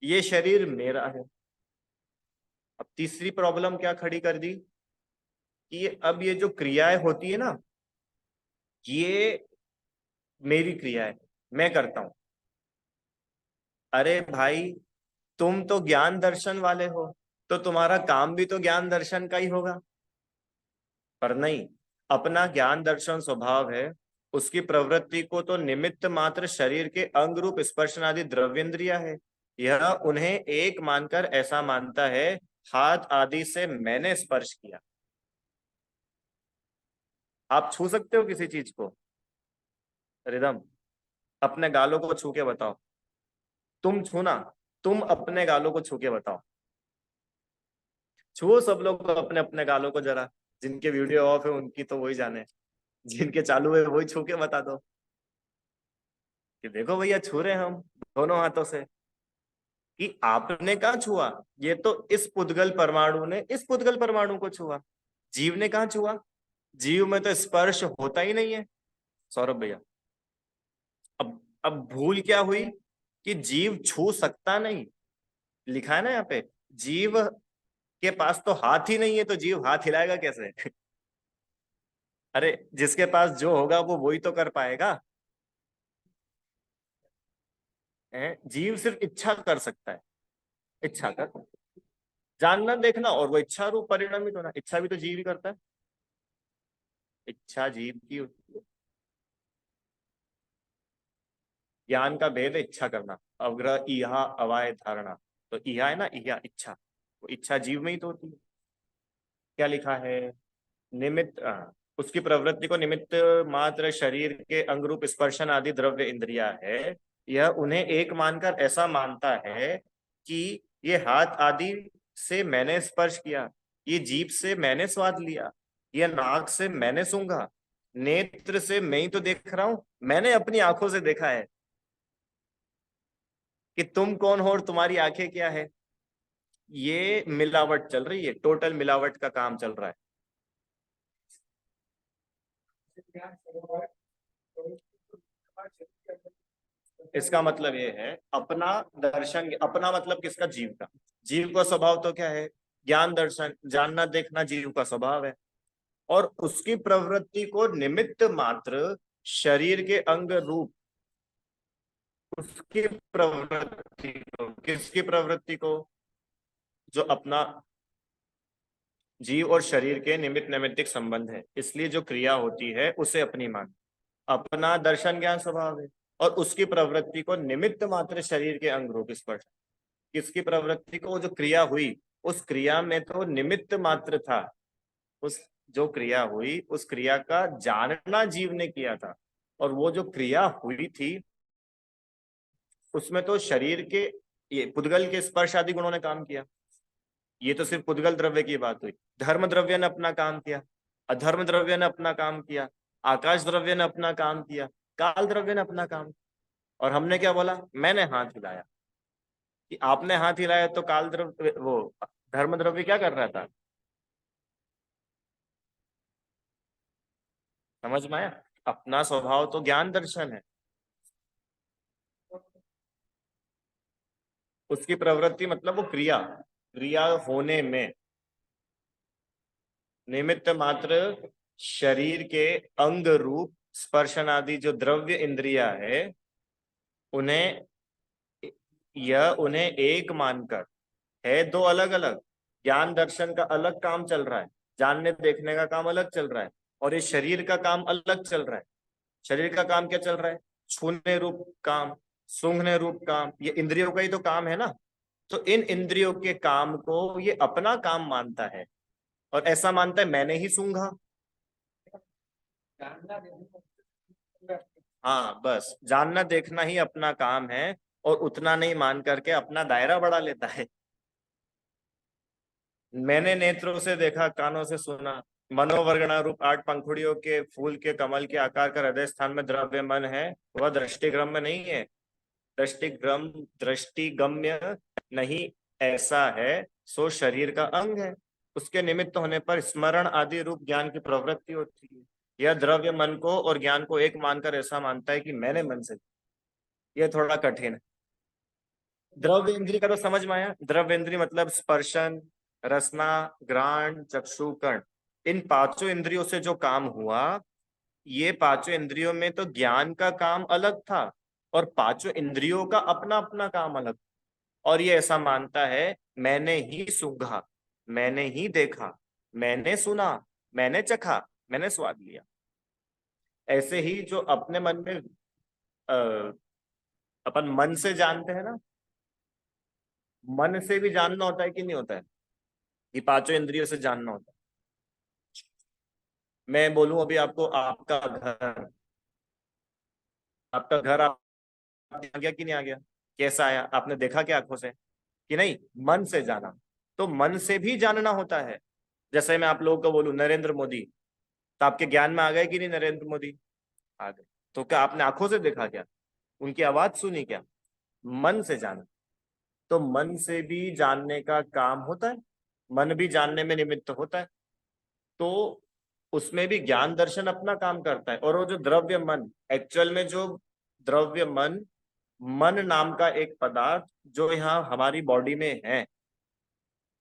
ये शरीर मेरा है। अब तीसरी प्रॉब्लम क्या खड़ी कर दी, कि अब ये जो क्रियाएं होती है ना, ये मेरी क्रिया है, मैं करता हूं। अरे भाई, तुम तो ज्ञान दर्शन वाले हो, तो तुम्हारा काम भी तो ज्ञान दर्शन का ही होगा। पर नहीं, अपना ज्ञान दर्शन स्वभाव है, उसकी प्रवृत्ति को तो निमित्त मात्र शरीर के अंग रूप स्पर्शन आदि द्रव्येंद्रिया है। यह उन्हें एक मानकर ऐसा मानता है, हाथ आदि से मैंने स्पर्श किया। आप छू सकते हो किसी चीज को, रिदम, अपने गालों को छू के बताओ। तुम छूना, तुम अपने गालों को छू के बताओ। छुओ सब लोग अपने अपने गालों को जरा, जिनके वीडियो ऑफ है उनकी तो वही जाने, जिनके चालू है वही छू के बता दो कि देखो भैया छू रहे हैं हम दोनों हाथों से। कि आपने कहा छुआ, ये तो इस पुद्गल परमाणु ने इस पुद्गल परमाणु को छुआ, जीव ने कहा छुआ। जीव में तो स्पर्श होता ही नहीं है, सौरभ भैया। अब भूल क्या हुई कि जीव छू सकता नहीं, लिखा है ना यहाँ पे, जीव के पास तो हाथ ही नहीं है, तो जीव हाथ हिलाएगा कैसे? अरे जिसके पास जो होगा वो वही तो कर पाएगा। जीव सिर्फ इच्छा कर सकता है, इच्छा कर, जानना देखना, और वो इच्छा रूप परिणामित होना, इच्छा भी तो जीव ही करता है, इच्छा जीव की होती है। ज्ञान का भेद है इच्छा करना, अवग्रह इहा अवाय धारणा, तो इहा है ना, इहा इच्छा, वो इच्छा जीव में ही तो होती है। क्या लिखा है, निमित्त उसकी प्रवृत्ति को निमित्त मात्र शरीर के अंग रूप स्पर्शन आदि द्रव्य इंद्रिया है, यह उन्हें एक मानकर ऐसा मानता है कि ये हाथ आदि से मैंने स्पर्श किया, ये जीभ से मैंने स्वाद लिया, यह नाक से मैंने सूंघा, नेत्र से मैं ही तो देख रहा हूं, मैंने अपनी आंखों से देखा है कि तुम कौन हो और तुम्हारी आंखें क्या है। ये मिलावट चल रही है, टोटल मिलावट का काम चल रहा है। इसका मतलब ये है अपना दर्शन, अपना मतलब किसका, जीव का। जीव का स्वभाव तो क्या है, ज्ञान दर्शन, जानना देखना जीव का स्वभाव है। और उसकी प्रवृत्ति को निमित्त मात्र शरीर के अंग रूप, उसकी प्रवृत्ति को, किसकी प्रवृत्ति को, जो अपना जीव और शरीर के निमित्त नैमित्तिक संबंध है, इसलिए जो क्रिया होती है उसे अपनी मान, अपना दर्शन ज्ञान स्वभाव है। और उसकी प्रवृत्ति को निमित्त मात्र शरीर के अंग रूप स्पर्श, किसकी प्रवृत्ति को, जो क्रिया हुई उस क्रिया में तो निमित्त मात्र था, उस जो क्रिया हुई उस क्रिया का जानना जीव ने किया था, और वो जो क्रिया हुई थी उसमें तो शरीर के, ये पुद्गल के स्पर्श आदि गुणों ने काम किया। ये तो सिर्फ पुद्गल द्रव्य की बात हुई, धर्म द्रव्य ने अपना काम किया, अधर्म द्रव्य ने अपना काम किया, आकाश द्रव्य ने अपना काम किया, काल द्रव्य ने अपना काम, और हमने क्या बोला, मैंने हाथ हिलाया, कि आपने हाथ हिलाया तो काल द्रव्य, वो धर्म द्रव्य क्या कर रहा था, समझ में आया। अपना स्वभाव तो ज्ञान दर्शन है, उसकी प्रवृत्ति मतलब वो क्रिया, क्रिया होने में निमित्त मात्र शरीर के अंग रूप स्पर्शन आदि जो द्रव्य इंद्रिया है, उन्हें, यह उन्हें एक मानकर, है दो अलग अलग, ज्ञान दर्शन का अलग काम चल रहा है, जानने देखने का काम अलग चल रहा है, और ये शरीर का काम अलग चल रहा है। शरीर का काम क्या चल रहा है, छूने रूप काम, सूंघने रूप काम, ये इंद्रियों का ही तो काम है ना। तो इन इंद्रियों के काम को ये अपना काम मानता है, और ऐसा मानता है मैंने ही सूंघा। हाँ बस जानना देखना ही अपना काम है, और उतना नहीं मान करके अपना दायरा बढ़ा लेता है। मैंने नेत्रों से देखा, कानों से सुना, मनोवर्गणा रूप 8 पंखुड़ियों के फूल के कमल के आकार का हृदय स्थान में द्रव्य मन है, वह दृष्टिग्रम में नहीं है, दृष्टिग्रम दृष्टिगम्य नहीं, ऐसा है सो शरीर का अंग है, उसके निमित्त होने पर स्मरण आदि रूप ज्ञान की प्रवृत्ति होती है। यह द्रव्य मन को और ज्ञान को एक मानकर ऐसा मानता है कि मैंने मन से, यह थोड़ा कठिन है। द्रव्य इंद्रिय का तो समझ में आया, द्रव्य इंद्रिय मतलब स्पर्शन, रसना, घ्राण, चक्षु, कर्ण, इन पांचों इंद्रियों से जो काम हुआ, ये पांचों इंद्रियों में तो ज्ञान का काम अलग था, और पांचों इंद्रियों का अपना अपना काम अलग, और ये ऐसा मानता है मैंने ही सूंघा, मैंने ही देखा, मैंने सुना, मैंने चखा, मैंने स्वाद लिया। ऐसे ही जो अपने मन में अ, अपन मन से जानते हैं ना, मन से भी जानना होता है कि नहीं होता है, ये पांचों इंद्रियों से जानना होता है। मैं बोलूं अभी आपको, आपका घर आप आ गया कि नहीं आ गया, कैसा आया, आपने देखा क्या आंखों से कि नहीं, मन से जाना, तो मन से भी जानना होता है। जैसे मैं आप लोगों को बोलूं नरेंद्र मोदी, तो आपके ज्ञान में आ गए कि नहीं नरेंद्र मोदी, आ गए। तो क्या आपने आंखों से देखा क्या, उनकी आवाज सुनी क्या, मन से जाना, तो मन से भी जानने का काम होता है, मन भी जानने में निमित्त होता है। तो उसमें भी ज्ञान दर्शन अपना काम करता है, और वो जो द्रव्य मन एक्चुअल में जो द्रव्य मन, मन नाम का एक पदार्थ जो यहाँ हमारी बॉडी में है,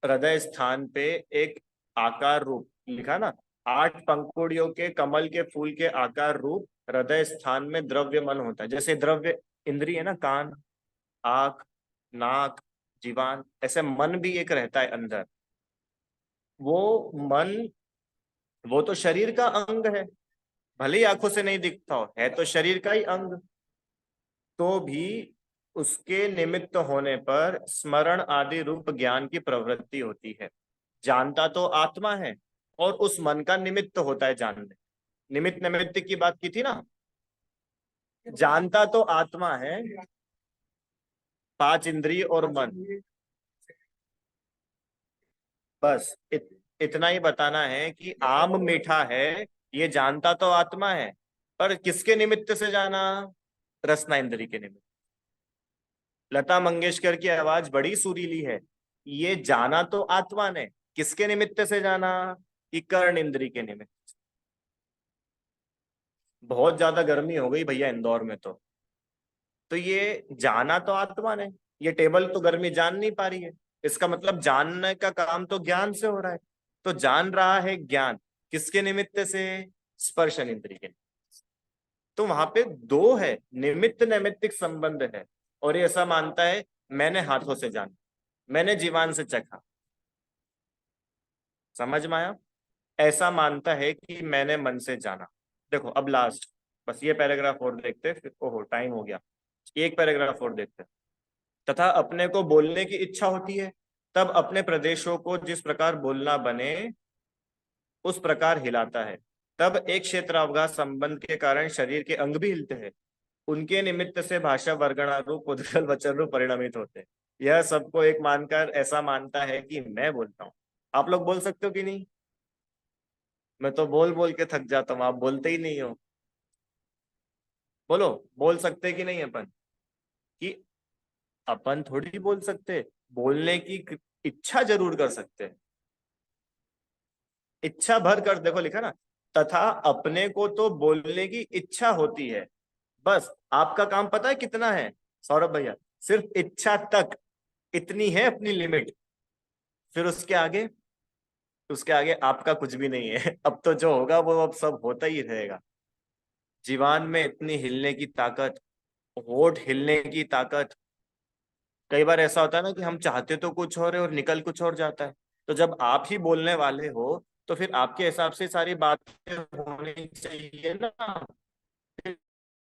हृदय स्थान पे एक आकार रूप लिखा ना, 8 पंखुड़ियों के कमल के फूल के आकार रूप हृदय स्थान में द्रव्य मन होता है। जैसे द्रव्य इंद्रिय है ना, कान, आंख, नाक, जीवान, ऐसे मन भी एक रहता है अंदर। वो मन, वो तो शरीर का अंग है, भले ही आंखों से नहीं दिखता हो, है तो शरीर का ही अंग, तो भी उसके निमित्त होने पर स्मरण आदि रूप ज्ञान की प्रवृत्ति होती है। जानता तो आत्मा है और उस मन का निमित्त होता है जानने। निमित्त निमित्त की बात की थी ना, जानता तो आत्मा है, 5 इंद्रिय और मन, बस इतना ही बताना है कि आम मीठा है, ये जानता तो आत्मा है, पर किसके निमित्त से जाना? रसना इंद्री के निमित्त। लता मंगेशकर की आवाज बड़ी सुरीली है, ये जाना तो आत्मा ने, किसके निमित्त से जाना? कि कर्ण इंद्री के निमित्त। बहुत ज्यादा गर्मी हो गई भैया इंदौर में, तो ये जाना तो आत्मा ने, ये टेबल तो गर्मी जान नहीं पा रही है, इसका मतलब जानने का काम तो ज्ञान से हो रहा है। तो जान रहा है ज्ञान, किसके निमित्त से? स्पर्शन इंद्रिय के। तो वहां पे दो है, निमित्त नैमित्तिक संबंध है। और ये ऐसा मानता है मैंने हाथों से जाना, मैंने जीवान से चखा, समझ में आया? ऐसा मानता है कि मैंने मन से जाना। देखो अब लास्ट, बस ये पैराग्राफ और देखते फिर, ओहो टाइम हो गया, एक पैराग्राफ और देखते। तथा अपने को बोलने की इच्छा होती है, तब अपने प्रदेशों को जिस प्रकार बोलना बने उस प्रकार हिलाता है। तब एक क्षेत्र अवकाश संबंध के कारण शरीर के अंग भी हिलते हैं, उनके निमित्त से भाषा वर्गणा रूप उद्गल वचन रूप परिणमित होते हैं। यह सबको एक मानकर ऐसा मानता है कि मैं बोलता हूँ। आप लोग बोल सकते हो कि नहीं? मैं तो बोल बोल के थक जाता हूँ, आप बोलते ही नहीं हो। बोलो, बोल सकते कि नहीं अपन? कि अपन थोड़ी बोल सकते, बोलने की इच्छा जरूर कर सकते हैं। इच्छा भर कर, देखो लिखा ना, तथा अपने को तो बोलने की इच्छा होती है। बस आपका काम पता है कितना है सौरभ भैया? सिर्फ इच्छा तक, इतनी है अपनी लिमिट। फिर उसके आगे आपका कुछ भी नहीं है। अब तो जो होगा वो अब सब होता ही रहेगा। जीवान में इतनी हिलने की ताकत, होठ हिलने की ताकत। कई बार ऐसा होता है ना कि हम चाहते तो कुछ और है और निकल कुछ और जाता है। तो जब आप ही बोलने वाले हो तो फिर आपके हिसाब से सारी बातें होनी चाहिए ना। फिर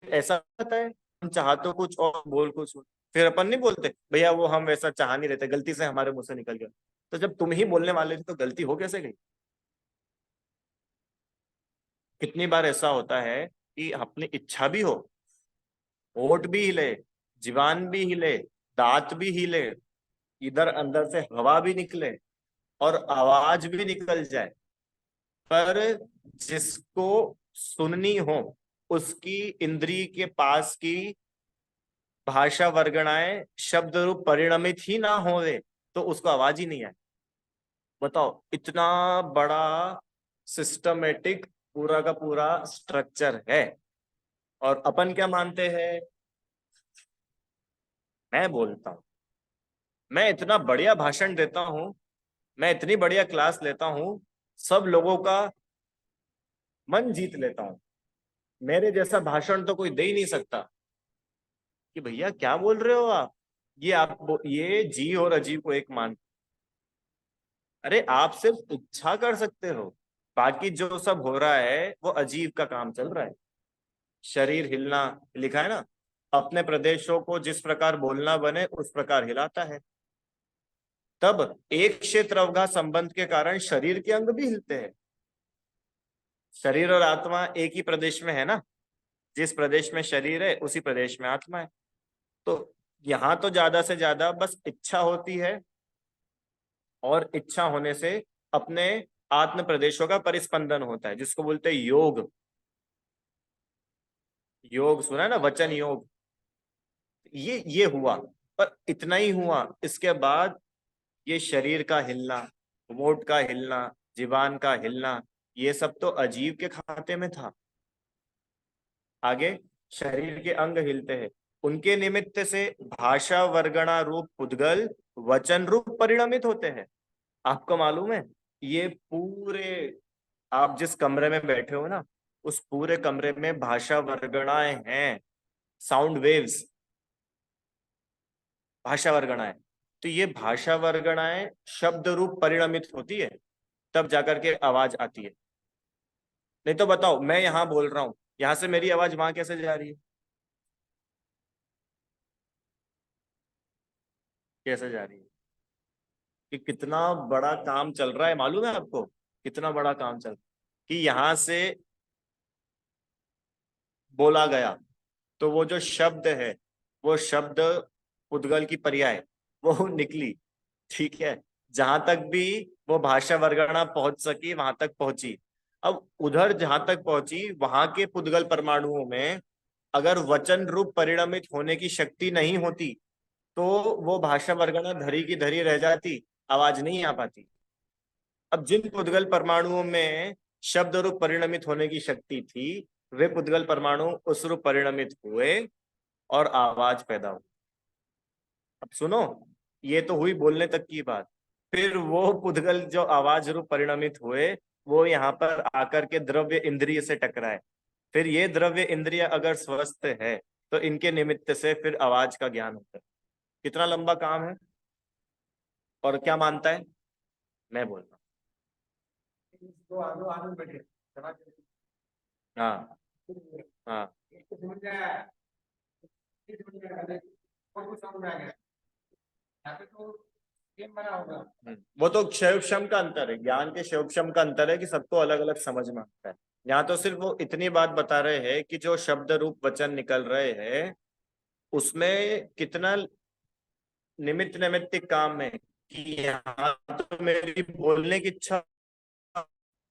ऐसा होता है हम चाह तो कुछ और बोल कुछ और। फिर अपन नहीं बोलते भैया वो हम वैसा चाह नहीं रहते, गलती से हमारे मुंह से निकल गया। तो जब तुम ही बोलने वाले थे तो गलती हो कैसे गई? कितनी बार ऐसा होता है कि अपनी इच्छा भी हो, होठ भी हिले, जीवान भी हिले, दांत भी हिले, इधर अंदर से हवा भी निकले और आवाज भी निकल जाए, पर जिसको सुननी हो उसकी इंद्री के पास की भाषा वर्गणाएं शब्द रूप परिणमित ही ना होवे तो उसको आवाज ही नहीं आए। बताओ, इतना बड़ा सिस्टमेटिक पूरा का पूरा स्ट्रक्चर है, और अपन क्या मानते हैं? मैं बोलता हूँ, मैं इतना बढ़िया भाषण देता हूँ, मैं इतनी बढ़िया क्लास लेता हूँ, सब लोगों का मन जीत लेता हूँ, मेरे जैसा भाषण तो कोई दे ही नहीं सकता। कि भैया क्या बोल रहे हो आप? ये जी और अजीब को एक मान। अरे आप सिर्फ इच्छा कर सकते हो, बाकी जो सब हो रहा है वो अजीब का काम चल रहा है। शरीर हिलना, लिखा है ना, अपने प्रदेशों को जिस प्रकार बोलना बने उस प्रकार हिलाता है। तब एक क्षेत्र अवकाश संबंध के कारण शरीर के अंग भी हिलते हैं। शरीर और आत्मा एक ही प्रदेश में है ना, जिस प्रदेश में शरीर है उसी प्रदेश में आत्मा है। तो यहाँ तो ज्यादा से ज्यादा बस इच्छा होती है, और इच्छा होने से अपने आत्म प्रदेशों का परिस्पंदन होता है, जिसको बोलते हैं योग। योग सुना है ना, वचन योग। ये हुआ, पर इतना ही हुआ। इसके बाद ये शरीर का हिलना, होंठ का हिलना, जीवान का हिलना, ये सब तो अजीब के खाते में था। आगे शरीर के अंग हिलते हैं, उनके निमित्त से भाषा वर्गणा रूप पुद्गल वचन रूप परिणमित होते हैं। आपको मालूम है, ये पूरे, आप जिस कमरे में बैठे हो ना, उस पूरे कमरे में भाषा वर्गणाएं हैं, साउंड वेव्स, भाषा वर्गणाएं। तो ये भाषा वर्गणाएं शब्द रूप परिणमित होती है, तब जाकर के आवाज आती है। नहीं तो बताओ, मैं यहाँ बोल रहा हूँ, यहाँ से मेरी आवाज वहां कैसे जा रही है? कैसे जा रही है? कि कितना बड़ा काम चल रहा है, मालूम है आपको? कितना बड़ा काम चल रहा है कि यहाँ से बोला गया, तो वो जो शब्द है, वो शब्द उद्गल की पर्याय वो निकली, ठीक है। जहां तक भी वो भाषा वर्गणा पहुंच सकी वहां तक पहुंची। अब उधर जहां तक पहुंची, वहां के पुद्गल परमाणुओं में अगर वचन रूप परिणमित होने की शक्ति नहीं होती, तो वो भाषा वर्गणा धरी की धरी रह जाती, आवाज नहीं आ पाती। अब जिन पुद्गल परमाणुओं में शब्द रूप परिणमित होने की शक्ति थी, वे पुद्गल परमाणु उस रूप परिणमित हुए और आवाज पैदा हुई। अब सुनो, ये तो हुई बोलने तक की बात। फिर वो पुद्गल जो आवाज रूप परिणमित हुए, वो यहाँ पर आकर के द्रव्य इंद्रिय से टकराए। फिर ये द्रव्य इंद्रिय अगर स्वस्थ है, तो इनके निमित्त से फिर आवाज का ज्ञान होता है। कितना लंबा काम है। और क्या मानता है? मैं बोल रहा हूँ। हाँ। हाँ। वो तो क्षय का अंतर है, ज्ञान के क्षय का अंतर है कि सबको अलग अलग समझ में आता है। यहाँ तो सिर्फ वो इतनी बात बता रहे हैं कि जो शब्द रूप वचन निकल रहे हैं, उसमें कितना निमित्त नैमित्तिक काम है। कि यहाँ तो मेरी बोलने की इच्छा,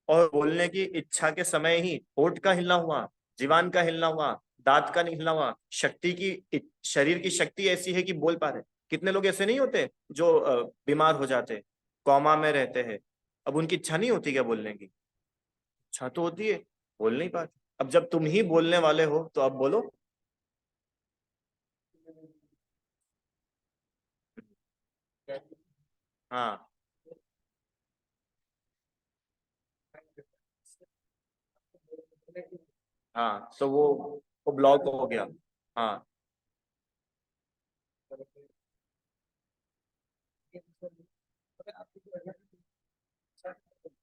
और बोलने की इच्छा के समय ही होठ का हिलना हुआ, जीवान का हिलना हुआ, दांत का नहीं हिलना हुआ, शक्ति की, शरीर की शक्ति ऐसी है कि बोल पा रहे। कितने लोग ऐसे नहीं होते जो बीमार हो जाते, कॉमा में रहते हैं। अब उनकी इच्छा नहीं होती क्या बोलने की? इच्छा तो होती है, बोल नहीं पाते। अब जब तुम ही बोलने वाले हो, तो अब बोलो। हाँ। हाँ, तो वो ब्लॉक हो गया। हाँ।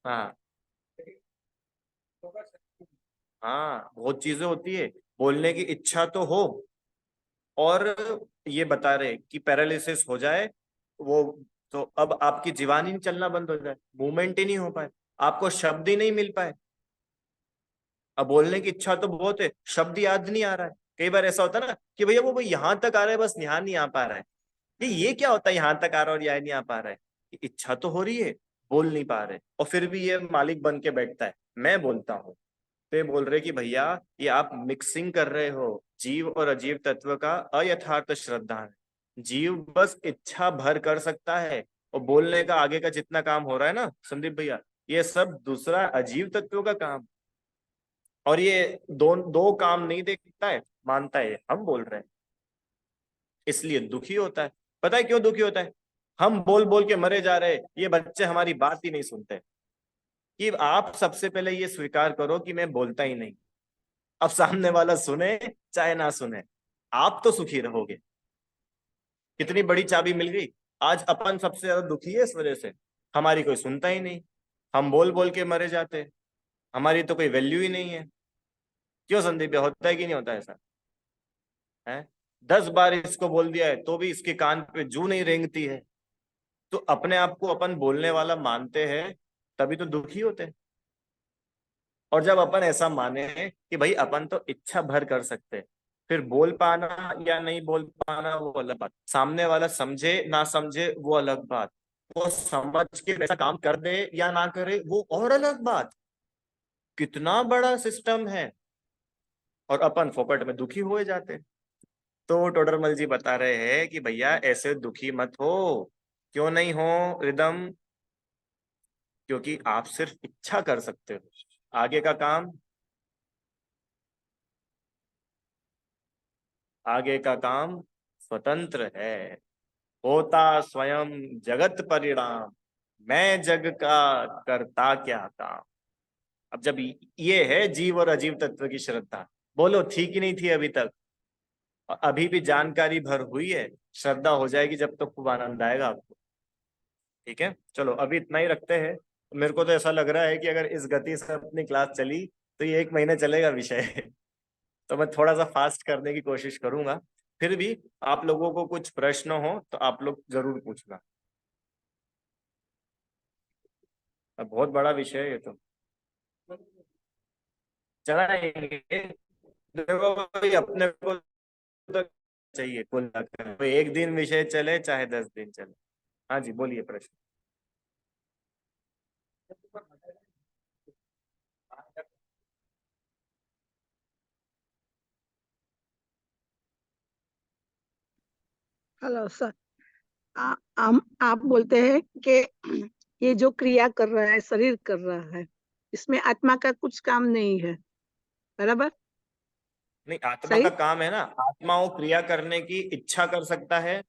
हाँ। हाँ, बहुत चीजें होती है। बोलने की इच्छा तो हो, और ये बता रहे कि पैरालिसिस हो जाए वो, तो अब आपकी जीवानी नहीं चलना बंद हो जाए, मूवमेंट ही नहीं हो पाए, आपको शब्द ही नहीं मिल पाए। अब बोलने की इच्छा तो बहुत है, शब्द याद नहीं आ रहा है। कई बार ऐसा होता है ना कि भैया वो यहाँ तक आ रहा है, बस यहाँ नहीं आ पा रहा है। ये क्या होता है, यहाँ तक आ रहा है और यहाँ नहीं आ पा रहा है? कि इच्छा तो हो रही है, बोल नहीं पा रहे, और फिर भी ये मालिक बन के बैठता है, मैं बोलता हूँ। तो ये बोल रहे कि भैया, ये आप मिक्सिंग कर रहे हो जीव और अजीव तत्व का, अयथार्थ श्रद्धा है। जीव बस इच्छा भर कर सकता है, और बोलने का आगे का जितना काम हो रहा है ना संदीप भैया, ये सब दूसरा अजीव तत्वों का काम। और ये दो दो काम नहीं देखता है, मानता है हम बोल रहे हैं, इसलिए दुखी होता है। पता है क्यों दुखी होता है? हम बोल बोल के मरे जा रहे, ये बच्चे हमारी बात ही नहीं सुनते। कि आप सबसे पहले ये स्वीकार करो कि मैं बोलता ही नहीं। अब सामने वाला सुने चाहे ना सुने, आप तो सुखी रहोगे। कितनी बड़ी चाबी मिल गई। आज अपन सबसे ज्यादा दुखी है इस वजह से, हमारी कोई सुनता ही नहीं, हम बोल बोल के मरे जाते, हमारी तो कोई वैल्यू ही नहीं है। क्यों संदीप भैया, होता है कि नहीं होता ऐसा? है, 10 बार इसको बोल दिया है तो भी इसके कान पे जू नहीं रेंगती है। तो अपने आप को अपन बोलने वाला मानते हैं, तभी तो दुखी होते हैं। और जब अपन ऐसा माने कि भाई अपन तो इच्छा भर कर सकते हैं, फिर बोल पाना या नहीं बोल पाना वो अलग बात, सामने वाला समझे ना समझे वो अलग बात, वो समझ के वैसा काम कर दे या ना करे वो और अलग बात। कितना बड़ा सिस्टम है, और अपन फोकट में दुखी हुए जाते हैं। तो टोडरमल जी बता रहे हैं कि भैया ऐसे दुखी मत हो। क्यों नहीं हो रिदम? क्योंकि आप सिर्फ इच्छा कर सकते हो, आगे का काम आगे का काम स्वतंत्र है, होता स्वयं जगत परिणाम, मैं जग का करता क्या काम। अब जब ये है जीव और अजीव तत्व की श्रद्धा, बोलो थी कि नहीं थी अभी तक? और अभी भी जानकारी भर हुई है, श्रद्धा हो जाएगी जब तक खूब आनंद आएगा आपको। ठीक है, चलो अभी इतना ही रखते हैं। मेरे को तो ऐसा लग रहा है कि अगर इस गति से अपनी क्लास चली तो ये 1 महीने चलेगा विषय। तो मैं थोड़ा सा फास्ट करने की कोशिश करूंगा। फिर भी आप लोगों को कुछ प्रश्न हो तो आप लोग जरूर पूछना। अब बहुत बड़ा विषय है ये तो, चलाएंगे। देखो भाई, अपने को तो चाहिए कुल मिलाकर, कोई एक दिन विषय चले चाहे 10 दिन चले। हाँ जी, बोलिए प्रश्न। Hello sir. आप बोलते हैं कि ये जो क्रिया कर रहा है, शरीर कर रहा है, इसमें आत्मा का कुछ काम नहीं है, बराबर? नहीं, आत्मा का सही। काम है ना, आत्मा वो क्रिया करने की इच्छा कर सकता है,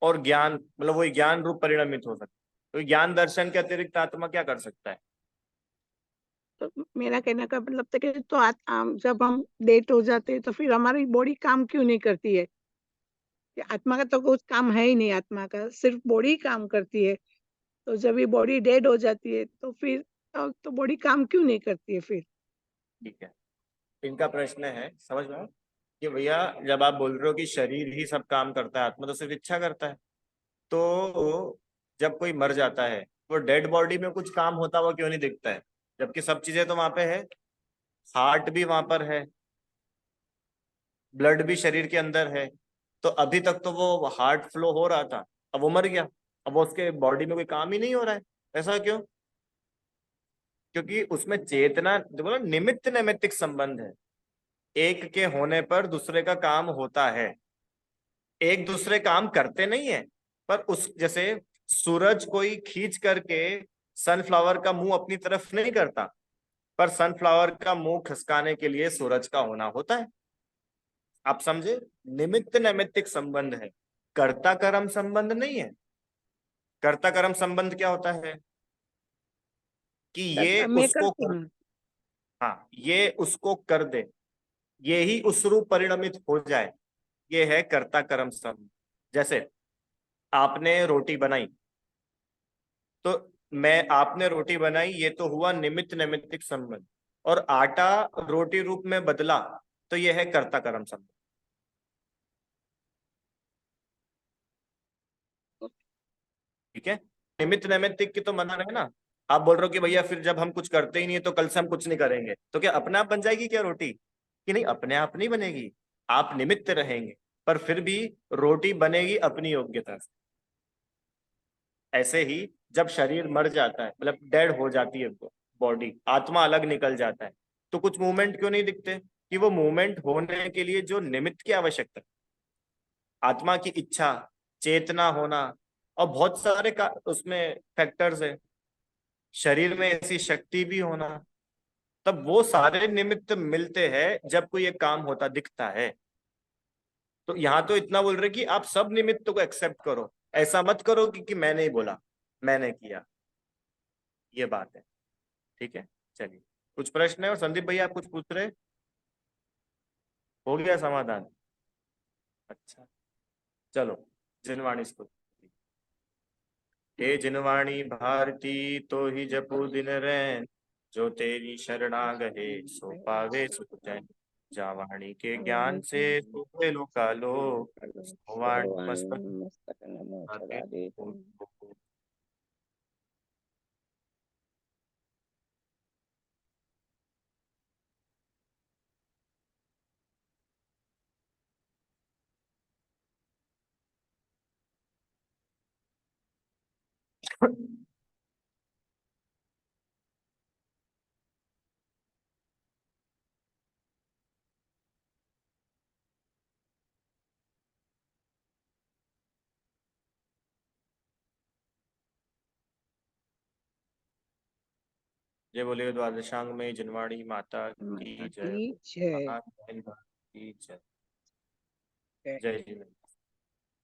और ज्ञान मतलब वही ज्ञान रूप परिणमित हो सकता है। तो ज्ञान दर्शन के अतिरिक्त आत्मा क्या कर सकता है? तो मेरा कहने का मतलब था कि तो जब हम डेट हो जाते हैं तो फिर हमारी बॉडी काम क्यों नहीं करती है? कि आत्मा का तो कुछ काम है ही नहीं, आत्मा का सिर्फ बॉडी काम करती है। तो जब ये बॉडी डेड हो जाती है तो फिर तो बॉडी काम क्यों नहीं करती है फिर? ठीक है, इनका प्रश्न है, समझ में आया? कि भैया, जब आप बोल रहे हो कि शरीर ही सब काम करता है, आत्मा तो सिर्फ इच्छा करता है, तो जब कोई मर जाता है, वो डेड बॉडी में कुछ काम होता हुआ क्यों नहीं दिखता है? जबकि सब चीजें तो वहां पे है, हार्ट भी वहां पर है, ब्लड भी शरीर के अंदर है। तो अभी तक तो वो हार्ट फ्लो हो रहा था, अब वो मर गया, अब वो उसके बॉडी में कोई काम ही नहीं हो रहा है। ऐसा क्यों? क्योंकि उसमें चेतना, देखो ना, निमित्त नैमित्तिक संबंध है। एक के होने पर दूसरे का काम होता है, एक दूसरे काम करते नहीं है। पर उस जैसे सूरज कोई खींच करके सनफ्लावर का मुंह अपनी तरफ नहीं करता, पर सनफ्लावर का मुंह खिसकाने के लिए सूरज का होना होता है। आप समझे? निमित्त नैमित्तिक संबंध है, कर्ता कर्म संबंध नहीं है। कर्ता कर्म संबंध क्या होता है? कि ये मैं उसको करती कर, हूँ। हाँ, ये उसको कर दे, ये ही उस रूप परिणमित हो जाए, ये है कर्ता कर्म संबंध। जैसे आपने रोटी बनाई, तो मैं आपने रोटी बनाई, ये तो हुआ निमित्त नैमित्तिक संबंध। और आटा रोटी रूप में बदला, तो ये है कर्ता कर्म संबंध। ठीक है, निमित्त नैमित्तिक की तो मना है ना। आप बोल रहे हो कि भैया फिर जब हम कुछ करते ही नहीं है तो कल से हम कुछ नहीं करेंगे, तो क्या अपने आप बन जाएगी क्या रोटी? कि नहीं, अपने आप नहीं बनेगी, आप निमित्त रहेंगे, पर फिर भी रोटी बनेगी अपनी योग्यता से। ऐसे ही जब शरीर मर जाता है, मतलब डेड हो जाती है बॉडी, आत्मा अलग निकल जाता है, तो कुछ मूवमेंट क्यों नहीं दिखते? कि वो मूवमेंट होने के लिए जो निमित्त की आवश्यकता है, आत्मा की इच्छा, चेतना होना, और बहुत सारे का उसमें फैक्टर्स है, शरीर में ऐसी शक्ति भी होना, तब वो सारे निमित्त मिलते हैं जब कोई एक काम होता दिखता है। तो यहाँ तो इतना बोल रहे कि आप सब निमित्त को एक्सेप्ट करो, ऐसा मत करो कि मैंने ही बोला, मैंने किया, ये बात है। ठीक है, चलिए, कुछ प्रश्न है? और संदीप भैया आप कुछ पूछ रहे? हो गया समाधान? अच्छा, चलो, जिनवाणी स्तुति। हे जिनवाणी भारती, तो ही जपू दिन रैन, जो तेरी शरणा गए सो पावे सुख चैन। जा वाणी के ज्ञान से सूखे लोका लोक, सो वाणी मस्तक मस्तक नमो आगे चढ़ा दे। जय बोले द्वादशांग में जिनवाणी माता की माता जय। की जय। महान बहन की जय। जय। जय झूलेलाल।